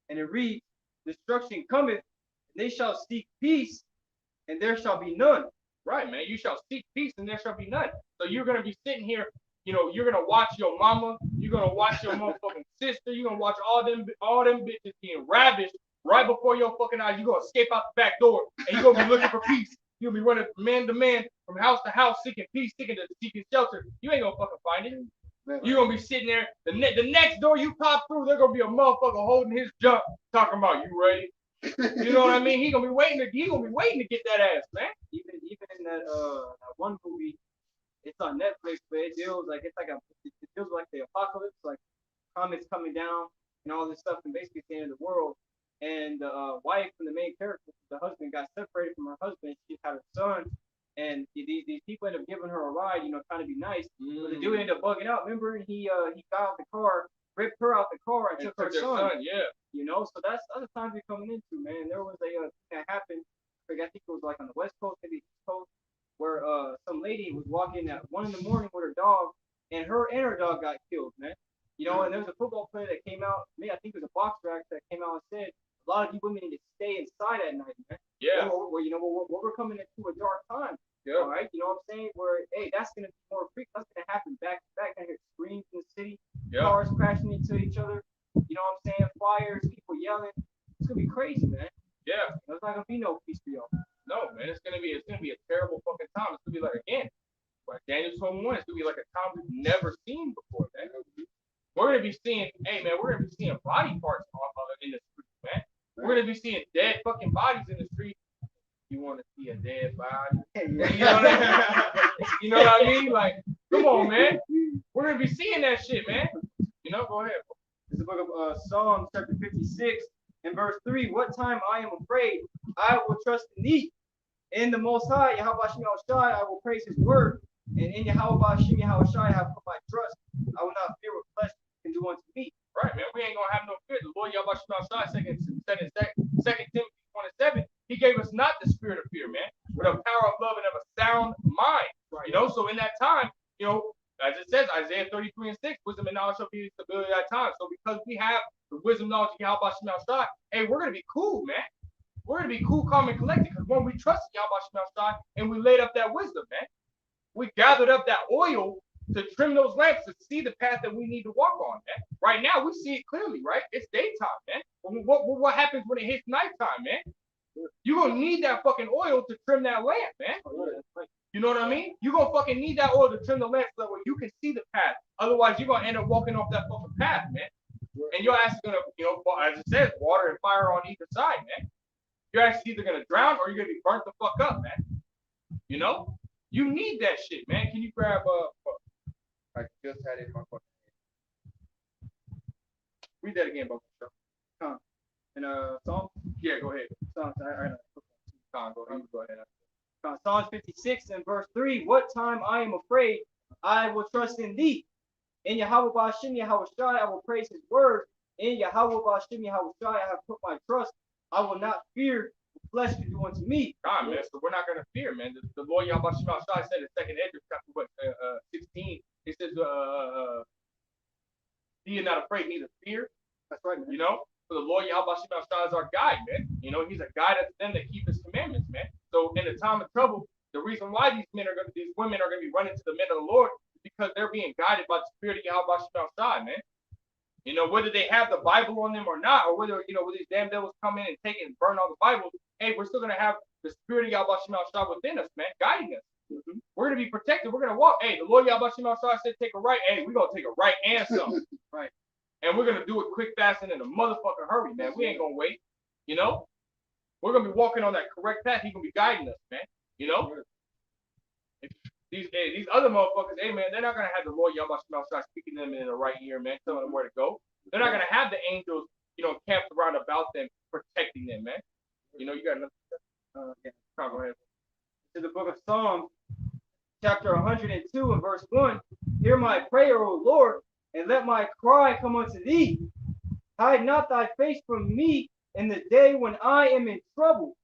and it reads, "Destruction cometh, and they shall seek peace, and there shall be none." Right, man. You shall seek peace, and there shall be none. So you're gonna be sitting here, you know, you're gonna watch your mama, you're gonna watch your motherfucking sister, you're gonna watch all them bitches being ravished right before your fucking eyes. You're gonna escape out the back door, and you're gonna be looking for peace. You'll be running from man to man, from house to house, seeking peace, seeking shelter. You ain't gonna fucking find it. You're gonna be sitting there. The next door you pop through, there's gonna be a motherfucker holding his junk, talking about, you ready? You know what I mean? He gonna be waiting to get that ass, man. Even in that one movie, it's on Netflix, but it deals like it deals like the apocalypse, like comets coming down and all this stuff, and basically it's the end of the world. And the wife and the main character, the husband, got separated from her husband. She had a son, and these people end up giving her a ride, you know, trying to be nice. But the dude ended up bugging out. Remember, he got out the car, ripped her out the car, and took her son. Yeah. You know, so that's other times we're coming into, man. There was a thing that happened. I think it was like on the West Coast, maybe East Coast, where some lady was walking at 1 in the morning with her dog, and her dog got killed, man. You know, and there was a football player that came out. I think it was a boxer actor that came out and said, a lot of you women need to stay inside at night, man. Yeah. Where you know, we're coming into a dark time. Yeah. All right. You know what I'm saying? Where, hey, that's gonna be more freak. That's gonna happen back to back. I hear screams in the city, cars crashing into each other. You know what I'm saying? Fires, people yelling. It's gonna be crazy, man. Yeah. There's not gonna be no peace for y'all. No, man. It's gonna be a terrible fucking time. It's gonna be like, again, like Daniel's 21. It's gonna be like a time we've never seen before, man. We're gonna be seeing, we're gonna be seeing body parts in the street, man. We're gonna be seeing dead fucking bodies in the street. You want to see a dead body? You know what I mean? You know what I mean? Like, come on, man. We're gonna be seeing that shit, man. You know, go ahead. It's the book of Psalms, chapter 56, and verse 3. "What time I am afraid, I will trust in thee. In the Most High, Yahweh Shem Shai, I will praise his word. And in Yahweh Shem Shai, I have put my trust. I will not fear what flesh can do unto me." Right, man. We ain't gonna have no fear. The Lord Yahweh Shem Shai, 2 Timothy 1:7, he gave us not the spirit of fear, man, but a power of love and of a sound mind. Right. You know, so in that time, you know, as it says, Isaiah 33:6, wisdom and knowledge shall be the stability of that time. So because we have the wisdom, knowledge, and Yahweh Shem Shai, hey, we're gonna be cool, man. We're gonna be cool, calm, and collected. Because when we trust Yahweh Shem Shai and we laid up that wisdom, man, we gathered up that oil to trim those lamps to see the path that we need to walk on, man. Right now, we see it clearly, right? It's daytime, man. What happens when it hits nighttime, man? You're gonna need that fucking oil to trim that lamp, man. You know what I mean? You're gonna fucking need that oil to trim the lamp so that you can see the path. Otherwise, you're gonna end up walking off that fucking path, man. And your ass is gonna, you know, as it says, water and fire on either side, man. You're actually either gonna drown or you're gonna be burnt the fuck up, man. You know? You need that shit, man. Can you grab I just had it in my fucking head. Read that again, bro. And Psalms? Yeah, go ahead. Psalms, Go ahead. Psalms 56 and verse 3. "What time I am afraid, I will trust in thee. In Yahweh Ba'ashem Yahweh Shai, I will praise his word. In Yahweh Ba'ashem Yahweh Shai, I have put my trust. I will not fear what flesh can do unto me." God, man, so we're not gonna fear, man. The Lord Yahweh Shem Shai said in 2 Ezra chapter 16, it says, "Be ye not afraid, neither fear." That's right, man. You know? So the Lord Yahweh Shem Shai is our guide, man. You know, he's a guide unto them that keep his commandments, man. So in the time of trouble, the reason why these women are gonna be running to the men of the Lord is because they're being guided by the Spirit of Yahweh Shem Shai, man. You know, whether they have the Bible on them or not, or whether, you know, whether these damn devils come in and take it and burn all the Bibles, hey, we're still gonna have the Spirit of Yahweh Shem Shai within us, man, guiding us. Mm-hmm. We're gonna be protected. We're gonna walk. Hey, the Lord Yahweh Shem Shai said take a right. Hey, we're gonna take a right and some. Right. And we're gonna do it quick, fast, and in a motherfucking hurry, man. We ain't gonna wait. You know? We're gonna be walking on that correct path. He's gonna be guiding us, man. You know? These other motherfuckers, hey man, they're not gonna have the Lord Yahweh Shem Shai speaking to them in the right ear, man, telling them where to go. They're not gonna have the angels, you know, camped around about them, protecting them, man. You know, you got another. Yeah. Go ahead. To the book of Psalms, chapter 102 and verse 1. "Hear my prayer, O Lord, and let my cry come unto thee. Hide not thy face from me in the day when I am in trouble.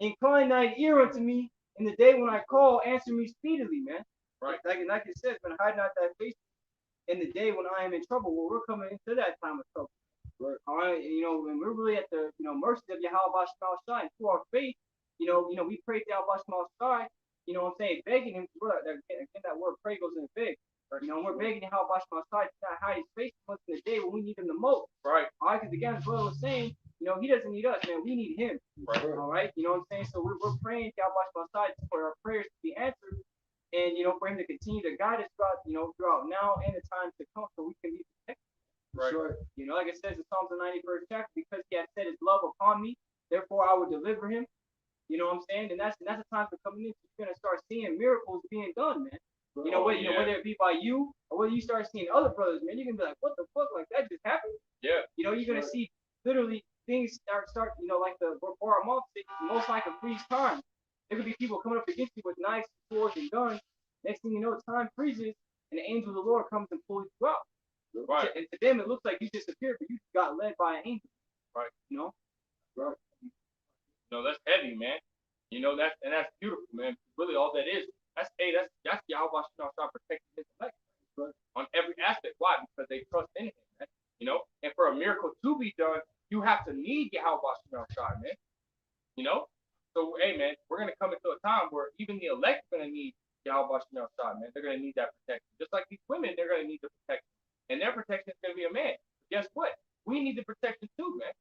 Incline thine ear unto me in the day when I call. Answer me speedily, man. Right. Like it says, man, hide not thy face in the day when I am in trouble. Well, we're coming into that time of trouble. Right. All right, when we're really at the mercy of Yahweh Shai, and through our faith, we pray to Yahweh Shai, what I'm saying, begging him, again, that word pray goes in big. We're begging Yahweh Shai to not hide his face from us in the day when we need him the most. Right. All right, because again, as brother was saying, he doesn't need us, man. We need him. Right. All right, you know what I'm saying? So we're praying to Yahweh Shai for our prayers to be answered, and for him to continue to guide us throughout now and the time to come, so we can be protected. Right. Right. Like it says in Psalms the 91st chapter, because he has set his love upon me, therefore I will deliver him. You know what I'm saying? And that's the time for coming in. You're gonna start seeing miracles being done, man. Whether it be by you or whether you start seeing other brothers, man, you're gonna be like, what the fuck? Like that just happened? Yeah. You're gonna see literally things start like the before a month, most like a freeze time. There could be people coming up against you with knives, swords, and guns. Next thing you know, time freezes, and the angel of the Lord comes and pulls you out. Right. And to them, it looks like you disappeared, but you got led by an angel. Right. Right. That's heavy, man. That's beautiful, man. Really, all that is, that's Yahweh Shah protecting his elect on every aspect. Why? Because they trust in him, man. And for a miracle to be done, you have to need Yahweh Shah, man. So, hey, man, we're gonna come into a time where even the elect are gonna need Yahweh Shah, man. They're gonna need that protection, just like these women. They're gonna need the protection, and their protection is gonna be a man. Guess what? We need the protection too, man.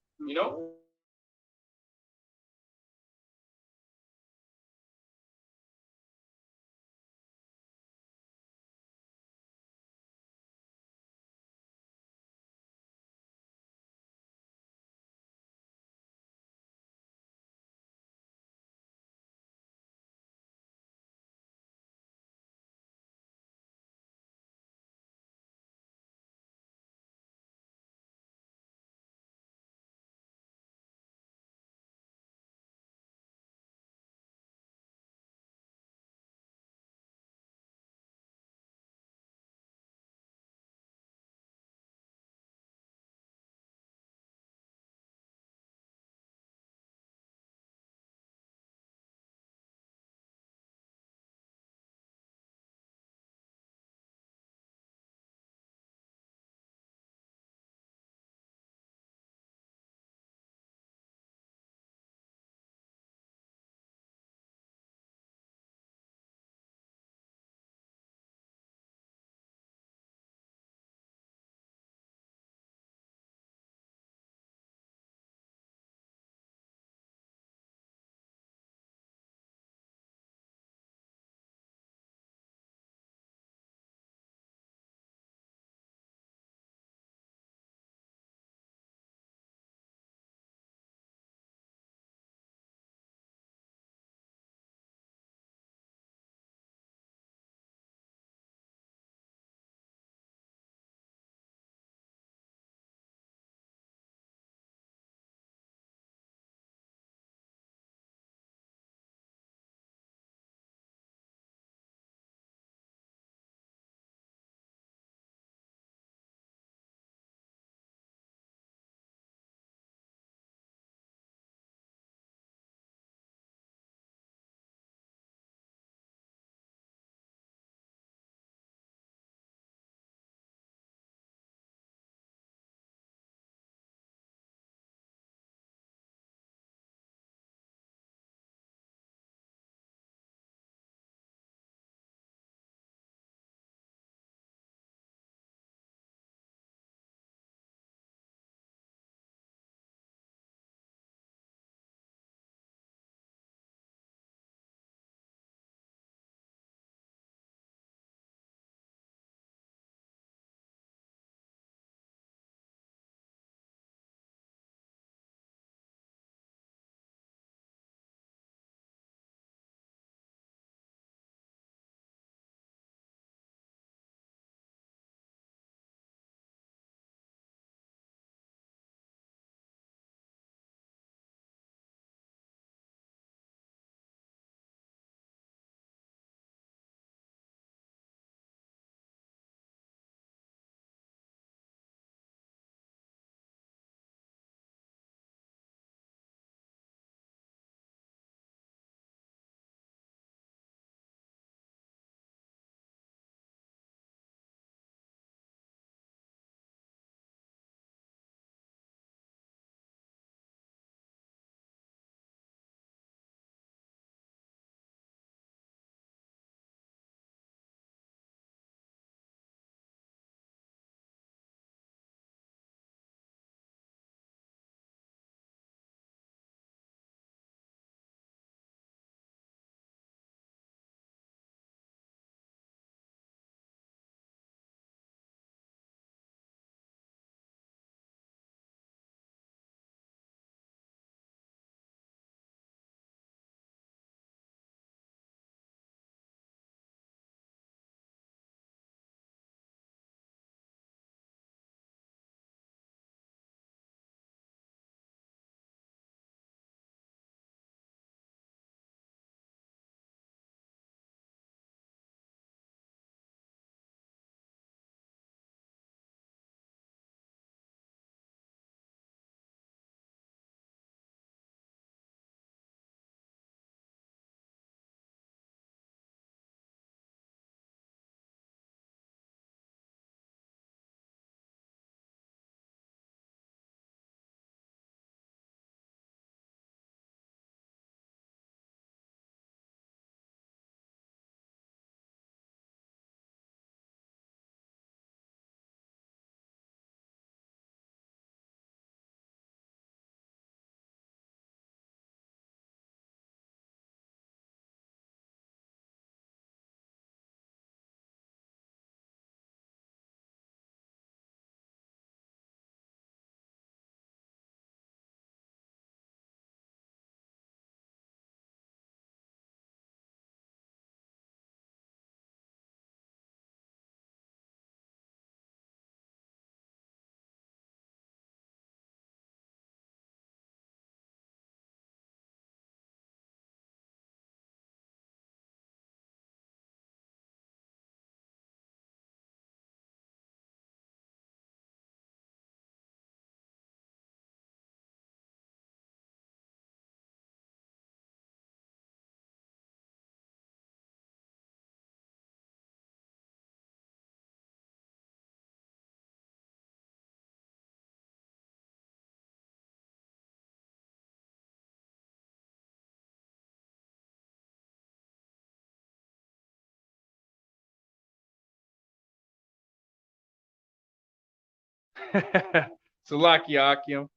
Salakia Akim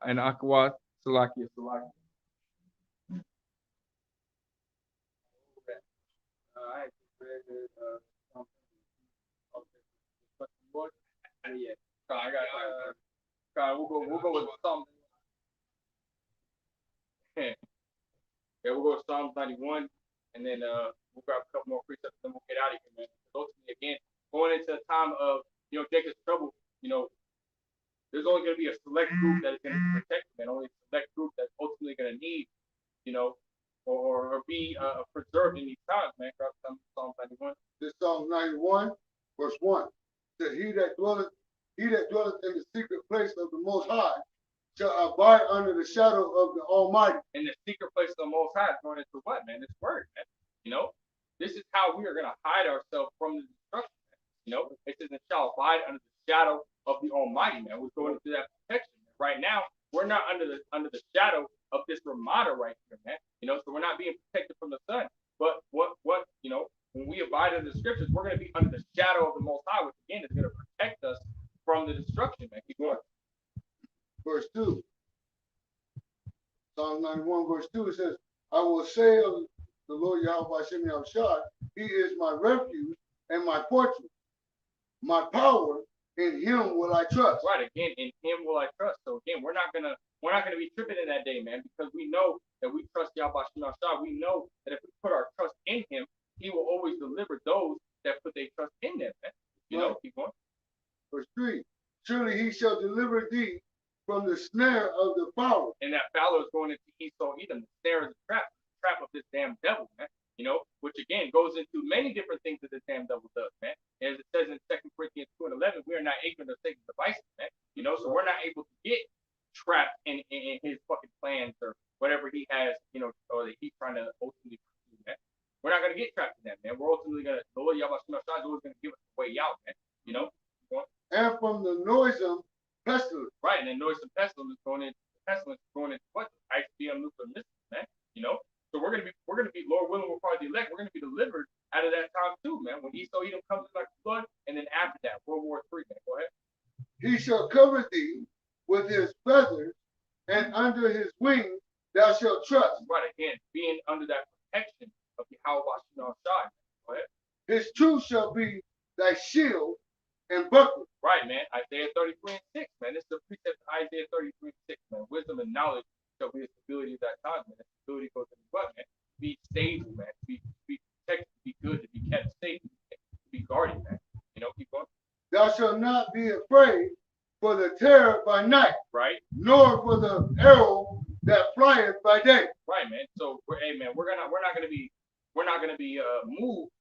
and Akawat Salakia. I actually read it, something. What? Yeah. I got. We'll go with Psalm. Yeah, we'll go with Psalms 91, and then we'll grab a couple more precepts, and then we'll get out of here, man. Ultimately, again, going into a time of Jacob's trouble, there's only going to be a select group that is going to protect him, and only a select group that's ultimately going to need, or be preserved in these times, man. Grab Psalm 91. This Psalm 91, verse 1. Said, he that dwelleth in the secret place of the Most High shall abide under the shadow of the Almighty. In the secret place of the Most High, going into what, man? This word, man. This is how we are going to hide ourselves from the destruction, man. It says, and shall abide under the shadow of the Almighty, man. We're going into that protection. Right now, we're not under the shadow of this Ramada right here, man. So we're not being protected from the sun. But what when we abide in the scriptures, we're going to be under the shadow of the Most High, which again is going to protect us from the destruction, man. Keep going. Verse 2. Psalm 91, verse 2, it says, I will say of the Lord Yahweh Hashem Yahushua, he is my refuge and my fortress, my power, in him will I trust. Right, again, in him will I trust. So again, we're not gonna be tripping in that day, man, because we know that we trust Yahweh Hashem Yahushua. We know that if we put our trust in him, he will always deliver those that put their trust in them, man. Right. Keep going. Verse 3. Surely he shall deliver thee from the snare of the fowler. And that fowler is going into Esau Edom. The snare is a trap of this damn devil, man. Which again goes into many different things that this damn devil does, man. As it says in 2 Corinthians 2 and 11, we are not ignorant of Satan's devices, man. So we're not able to get trapped in his fucking plans or whatever he has, or that he's trying to ultimately pursue, man. We're not gonna get trapped in that, man. We're ultimately the Lord Yahweh is always gonna give us a way out, man. And from the noisome pestilence. Right, and then noisome pestilence is going into what? ICBM nuclear missiles, man. So we're gonna be, Lord willing, we're part of the elect. We're gonna be delivered out of that time too, man. When Esau Edom comes like flood, and then after that, World War III, man. Go ahead. He shall cover thee with his feathers, and under his wings thou shalt trust. Right, again, being under that protection of Yahweh Hashem Shai. Go ahead. His truth shall be thy shield and buckler. Right, man. Isaiah 33 and 6, man. This is a precept of Isaiah 33 and 6, man. Wisdom and knowledge shall be the stability of that time, man. That stability goes into what, man? Be stable, man. To be protected, to be good, to be kept safe, to be guarded, man. Keep going. Thou shalt not be afraid for the terror by night, right? Nor for the arrow that flieth by day. Right, man. So, we're not gonna be moved,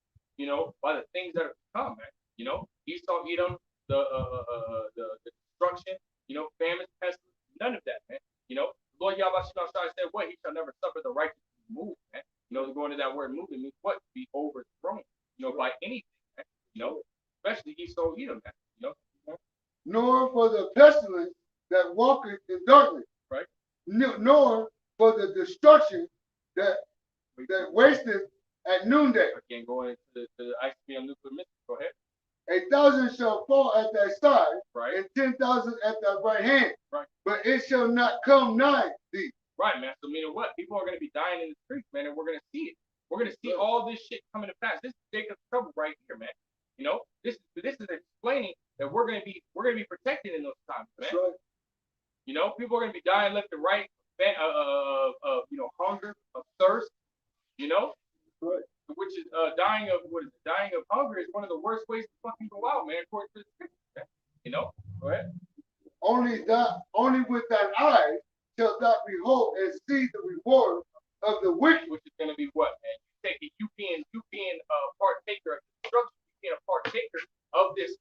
by the things that are to come, man. Esau, Edom, the destruction, famine, pestilence, none of that, man. Lord Yahweh said, what? He shall never suffer the righteous to be moved, man. Going to that word movement means what? To be overthrown, by anything, man. Especially Esau, Edom, man. Nor for the pestilence that walketh in darkness, right? Nor for the destruction that wasteth at noonday. Again, going into the ICBM nuclear missile. Go ahead. 1,000 shall fall at thy side, right, and 10,000 at thy right hand, right, but it shall not come nigh thee. Right, man. So meaning what? People are going to be dying in the streets, man, and we're going to see it. We're going to see all this shit coming to pass. This is Jacob's trouble right here, man. This is explaining that we're going to be protected in those times, man. Right. People are going to be dying left and right of hunger, of thirst, right. Which is dying of hunger is one of the worst ways to fucking go out, man, according to the scriptures, man. Go ahead. Only with thine eyes shalt thou behold and see the reward of the wicked. Which is going to be what, man? You being a partaker of destruction, you being a partaker of this,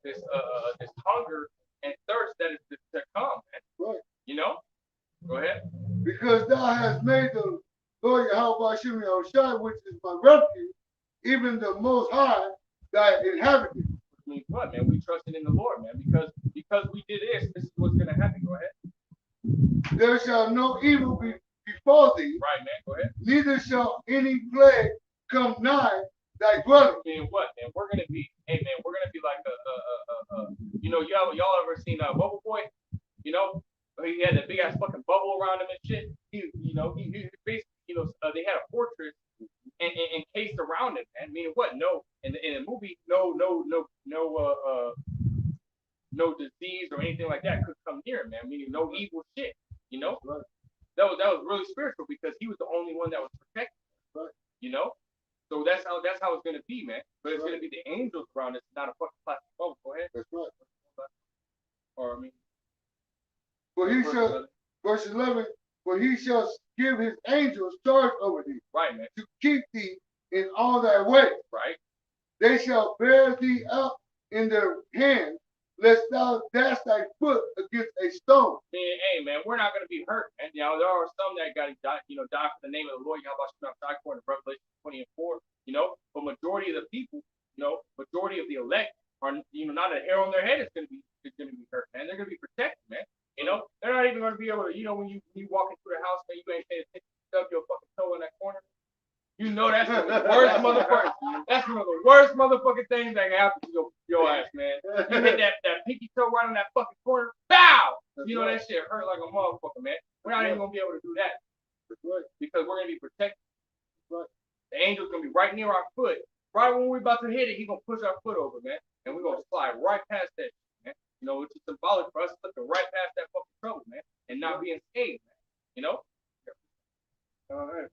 this hunger and thirst that is to come, man. Right. Go ahead. Because thou hast made the Lord Yahweh Hashem Yahushua, which is my refuge, even the Most High, thy inhabitant. Which means what, man? We trusted in the Lord, man, because we did this is what's going to happen. Go ahead. There shall no evil befall thee. Right, man. Go ahead. Neither shall any plague come nigh thy dwelling. Man, what, man? We're gonna be, hey, man, we're gonna be like you know, y'all ever seen Bubble Boy? You know, he had that big ass fucking bubble around him and shit. He basically, you know, they had a fortress and encased around it, man. Meaning what? No, in the movie, no disease or anything like that could come near him, man. Meaning no evil shit. You know, that was really spiritual because he was the only one that was protected. You know, so that's how it's gonna be, man. But it's gonna be the angels around us, not a fucking plastic bubble. Go ahead. That's right. Or I mean, For he shall, verse 11, for he shall give his angels charge over thee, right, man, to keep thee in all thy ways. Right. They shall bear thee up in their hands, lest thou dash thy foot against a stone. Man, hey, man, we're not gonna be hurt. And you know, there are some that got to die, die for the name of the Lord. How about in Revelation 20 and 4? You know, but majority of the people, majority of the elect are, not a hair on their head is gonna be hurt, man. They're gonna be protected, man. You know, they're not even gonna be able to, when you walking through the house, man, you ain't paying attention, stub your fucking toe in that corner. You know that's the worst motherfucker. That's one of the worst motherfucking things that can happen to your ass, man. You hit that pinky toe right on that fucking corner, bow! That shit hurt like a motherfucker, man. We're not even gonna be able to do that. Because we're gonna be protected. The angel's gonna be right near our foot. Right when we're about to hit it, he's gonna push our foot over, man. And we're gonna slide right past that shit, man. Which is symbolic for us slipping right past that fucking trouble, man. And not being saved, man. All right.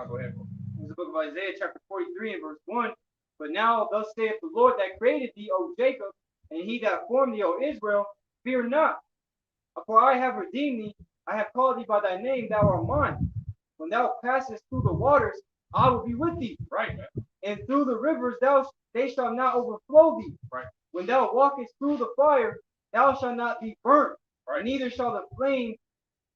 Go ahead. In the book of Isaiah, chapter 43 and verse 1. But now thus saith the Lord that created thee, O Jacob, and he that formed thee, O Israel, fear not. For I have redeemed thee, I have called thee by thy name, thou art mine. When thou passest through the waters, I will be with thee. Right, man. And through the rivers they shall not overflow thee. Right. When thou walkest through the fire, thou shalt not be burnt. Right. Neither shall the flame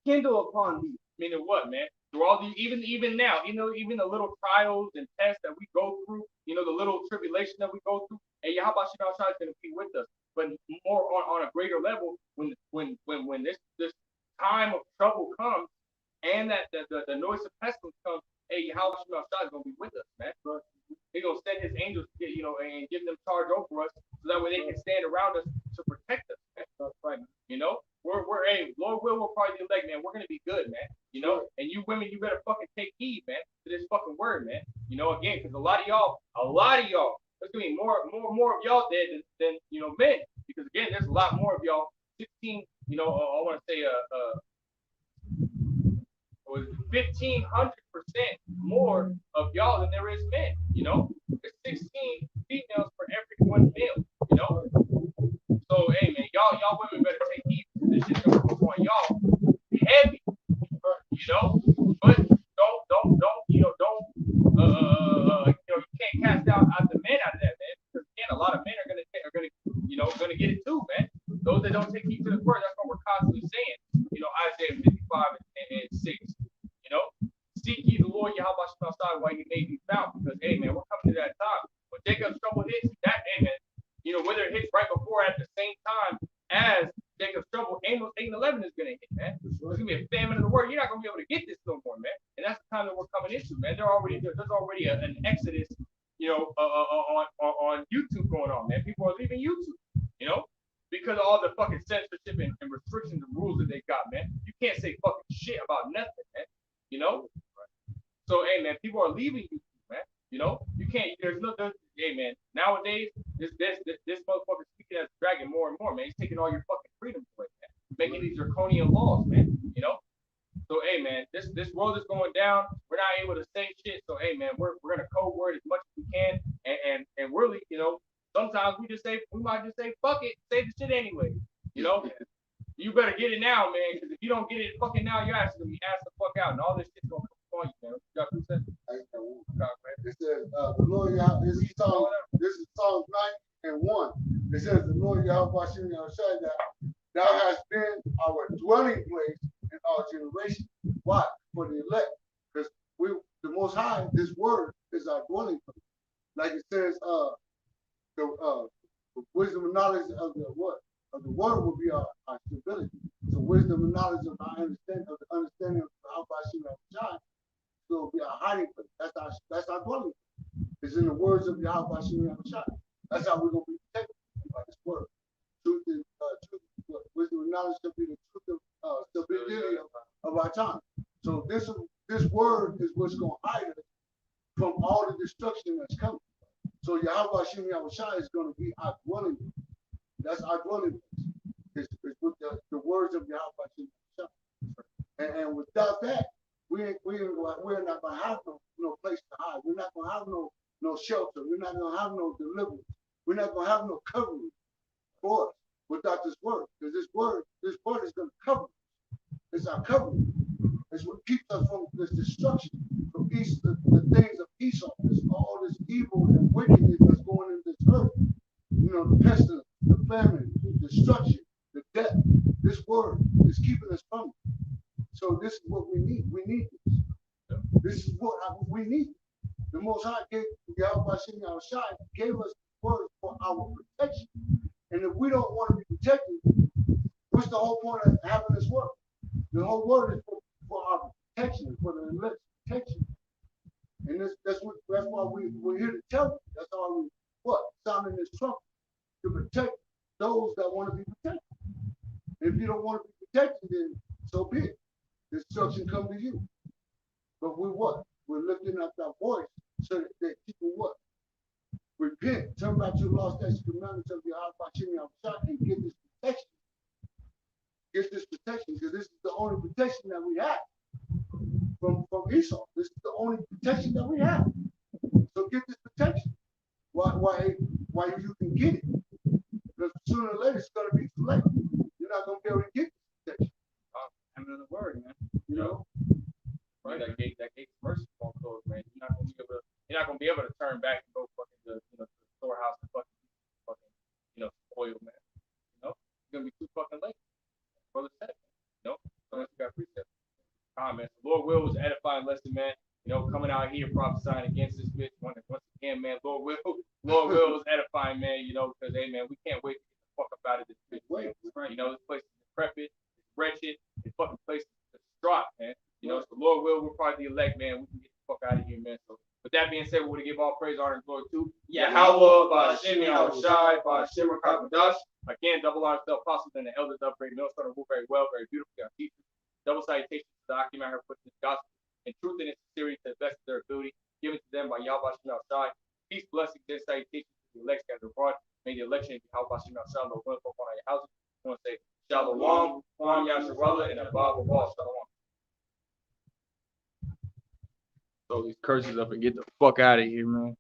kindle upon thee. Meaning what, man? Through all the even now, even the little trials and tests that we go through, the little tribulation that we go through, and Yahweh Shai is going to be with us. But more on a greater level, when this time of trouble comes, and that the noise of pestilence comes, hey, Yahweh Shai is going to be with us, man. He's going to send his angels, and give them charge over us, so that way they can stand around us to protect us, man. Right. We're hey, Lord will, we're probably the elect, man. We're gonna be good, man. And you women, you better fucking take heed, man, to this fucking word, man. Again, because a lot of y'all, there's gonna be more of y'all dead than men. Because again, there's a lot more of y'all. 16, I want to say was 1,500% more of y'all than there is men. There's 16 females for every one male. So hey, man, y'all women better take heed. This shit's gonna come on y'all heavy, But don't, you can't cast out the men out of that, man. Because again, a lot of men are gonna get it too, man. Those that don't take heed to the word, that's what we're constantly saying. Isaiah 55 and 6. Seek ye the Lord Yahweh Shai while you may be found. Because hey, man, we're coming to that time when Jacob's trouble hits. That hey, man, whether it hits right before or at the same time as Jacob's trouble, Amos 8 and 11 is going to hit, man. There's going to be a famine of the word. You're not going to be able to get this no more, man. And that's the time that we're coming into, man. There's already an exodus, on YouTube going on, man. People are leaving YouTube, because of all the fucking censorship and restrictions and rules that they got, man. You can't say fucking shit about nothing, man. So, hey, man, people are leaving YouTube, man. You can't. Hey, man. Nowadays, this motherfucker speaking as a dragon more and more, man. He's taking all your fucking freedoms away, man. Making these draconian laws, man. So, hey, man, this world is going down. We're not able to say shit. So, hey, man, we're gonna code word as much as we can, and really, sometimes we might just say fuck it, say the shit anyway. You better get it now, man, because if you don't get it fucking now, your ass is gonna be asked the fuck out, and all this shit's gonna come on you, man. You got what It says, the Lord Yahweh, this is Psalm 90 and 1. It says, the Lord Yahweh Shai, that thou hast been our dwelling place in our generation. Why? For the elect. Because the Most High, this word is our dwelling place. Like it says, the wisdom and knowledge of the what? Of the word will be our stability. So wisdom and knowledge of our understanding of the Yahweh Shai will be our hiding place. That's our dwelling place. It's in the words of Yahweh Hashem Yahushua. That's how we're gonna be protected by this word. Truth is wisdom and knowledge shall be the truth of stability of our time. So this word is what's gonna hide us from all the destruction that's coming. So Yahweh Hashem Yahushua is gonna be our dwelling place. That's our dwelling place. It's with the words of Yahweh Hashem Yahushua. And without that, we're not gonna have no place to hide. We're not gonna have no shelter. We're not gonna have no deliverance. We're not gonna have no covering for us without this word. Because this word is gonna cover us. It's our covering. It's what keeps us from this destruction, from the things of Esau. There's all this evil and wickedness that's going in this earth. You know, the pestilence, the famine, the destruction, the death. This word is keeping us from it. So this is what we need. We need this. This is what we need. The Most High gave gave us words for our protection. And if we don't want to be protected, what's the whole point of having this word? The whole word is for our protection, for the elect's protection. And that's why we're here to tell you. That's why we sounding this trumpet to protect those that want to be protected. If you don't want to be protected, then so be it. Destruction come to you. But we're lifting up that voice so that people repent, turn back to the law, statutes, commandments of the Yahweh and get this protection. Get this protection, because this is the only protection that we have from Esau. This is the only protection that we have. So get this protection. Why you can get it? Because sooner or later it's gonna be too late. You're not gonna be able to get this protection. I'm in the word, man. You know? Right, that gate mercy won't close, man. You're not gonna be able to turn back and go fucking to the storehouse and fucking spoil, man. You know, it's gonna be too fucking late. Brother said, unless you got precepts. Comments. The Lord will was an edifying lesson, man. Coming out here prophesying against this bitch once again, man. Lord will was edifying, man. Because hey, man, we can't wait to get the fuck up out of this bitch. Right. This place is decrepit, it's wretched, this fucking place is distraught, man. So the Lord will, we're probably the elect, man. We can get the fuck out of here, man. So with that being said, we're gonna give all praise, honor, and glory to Yahweh, Ba'ashem Yahushai, Ba'ashem Rakadash. Again, double honor to the apostles and the elders, upgrade millstone, rule very well, very beautifully. Our teachers, double salutations to the document her putting this gospel in truth and in sincerity to the best of their ability, given to them by Yahweh Ba'ashem Yahushai. Peace, blessings, and salutations to the elect scattered abroad. May the election of Yahweh Ba'ashem Yahushai Lord will upon all your houses. I want to say Shalom, Kwam Yasharallah, and above all, Shalom. Throw these curses up and get the fuck out of here, man.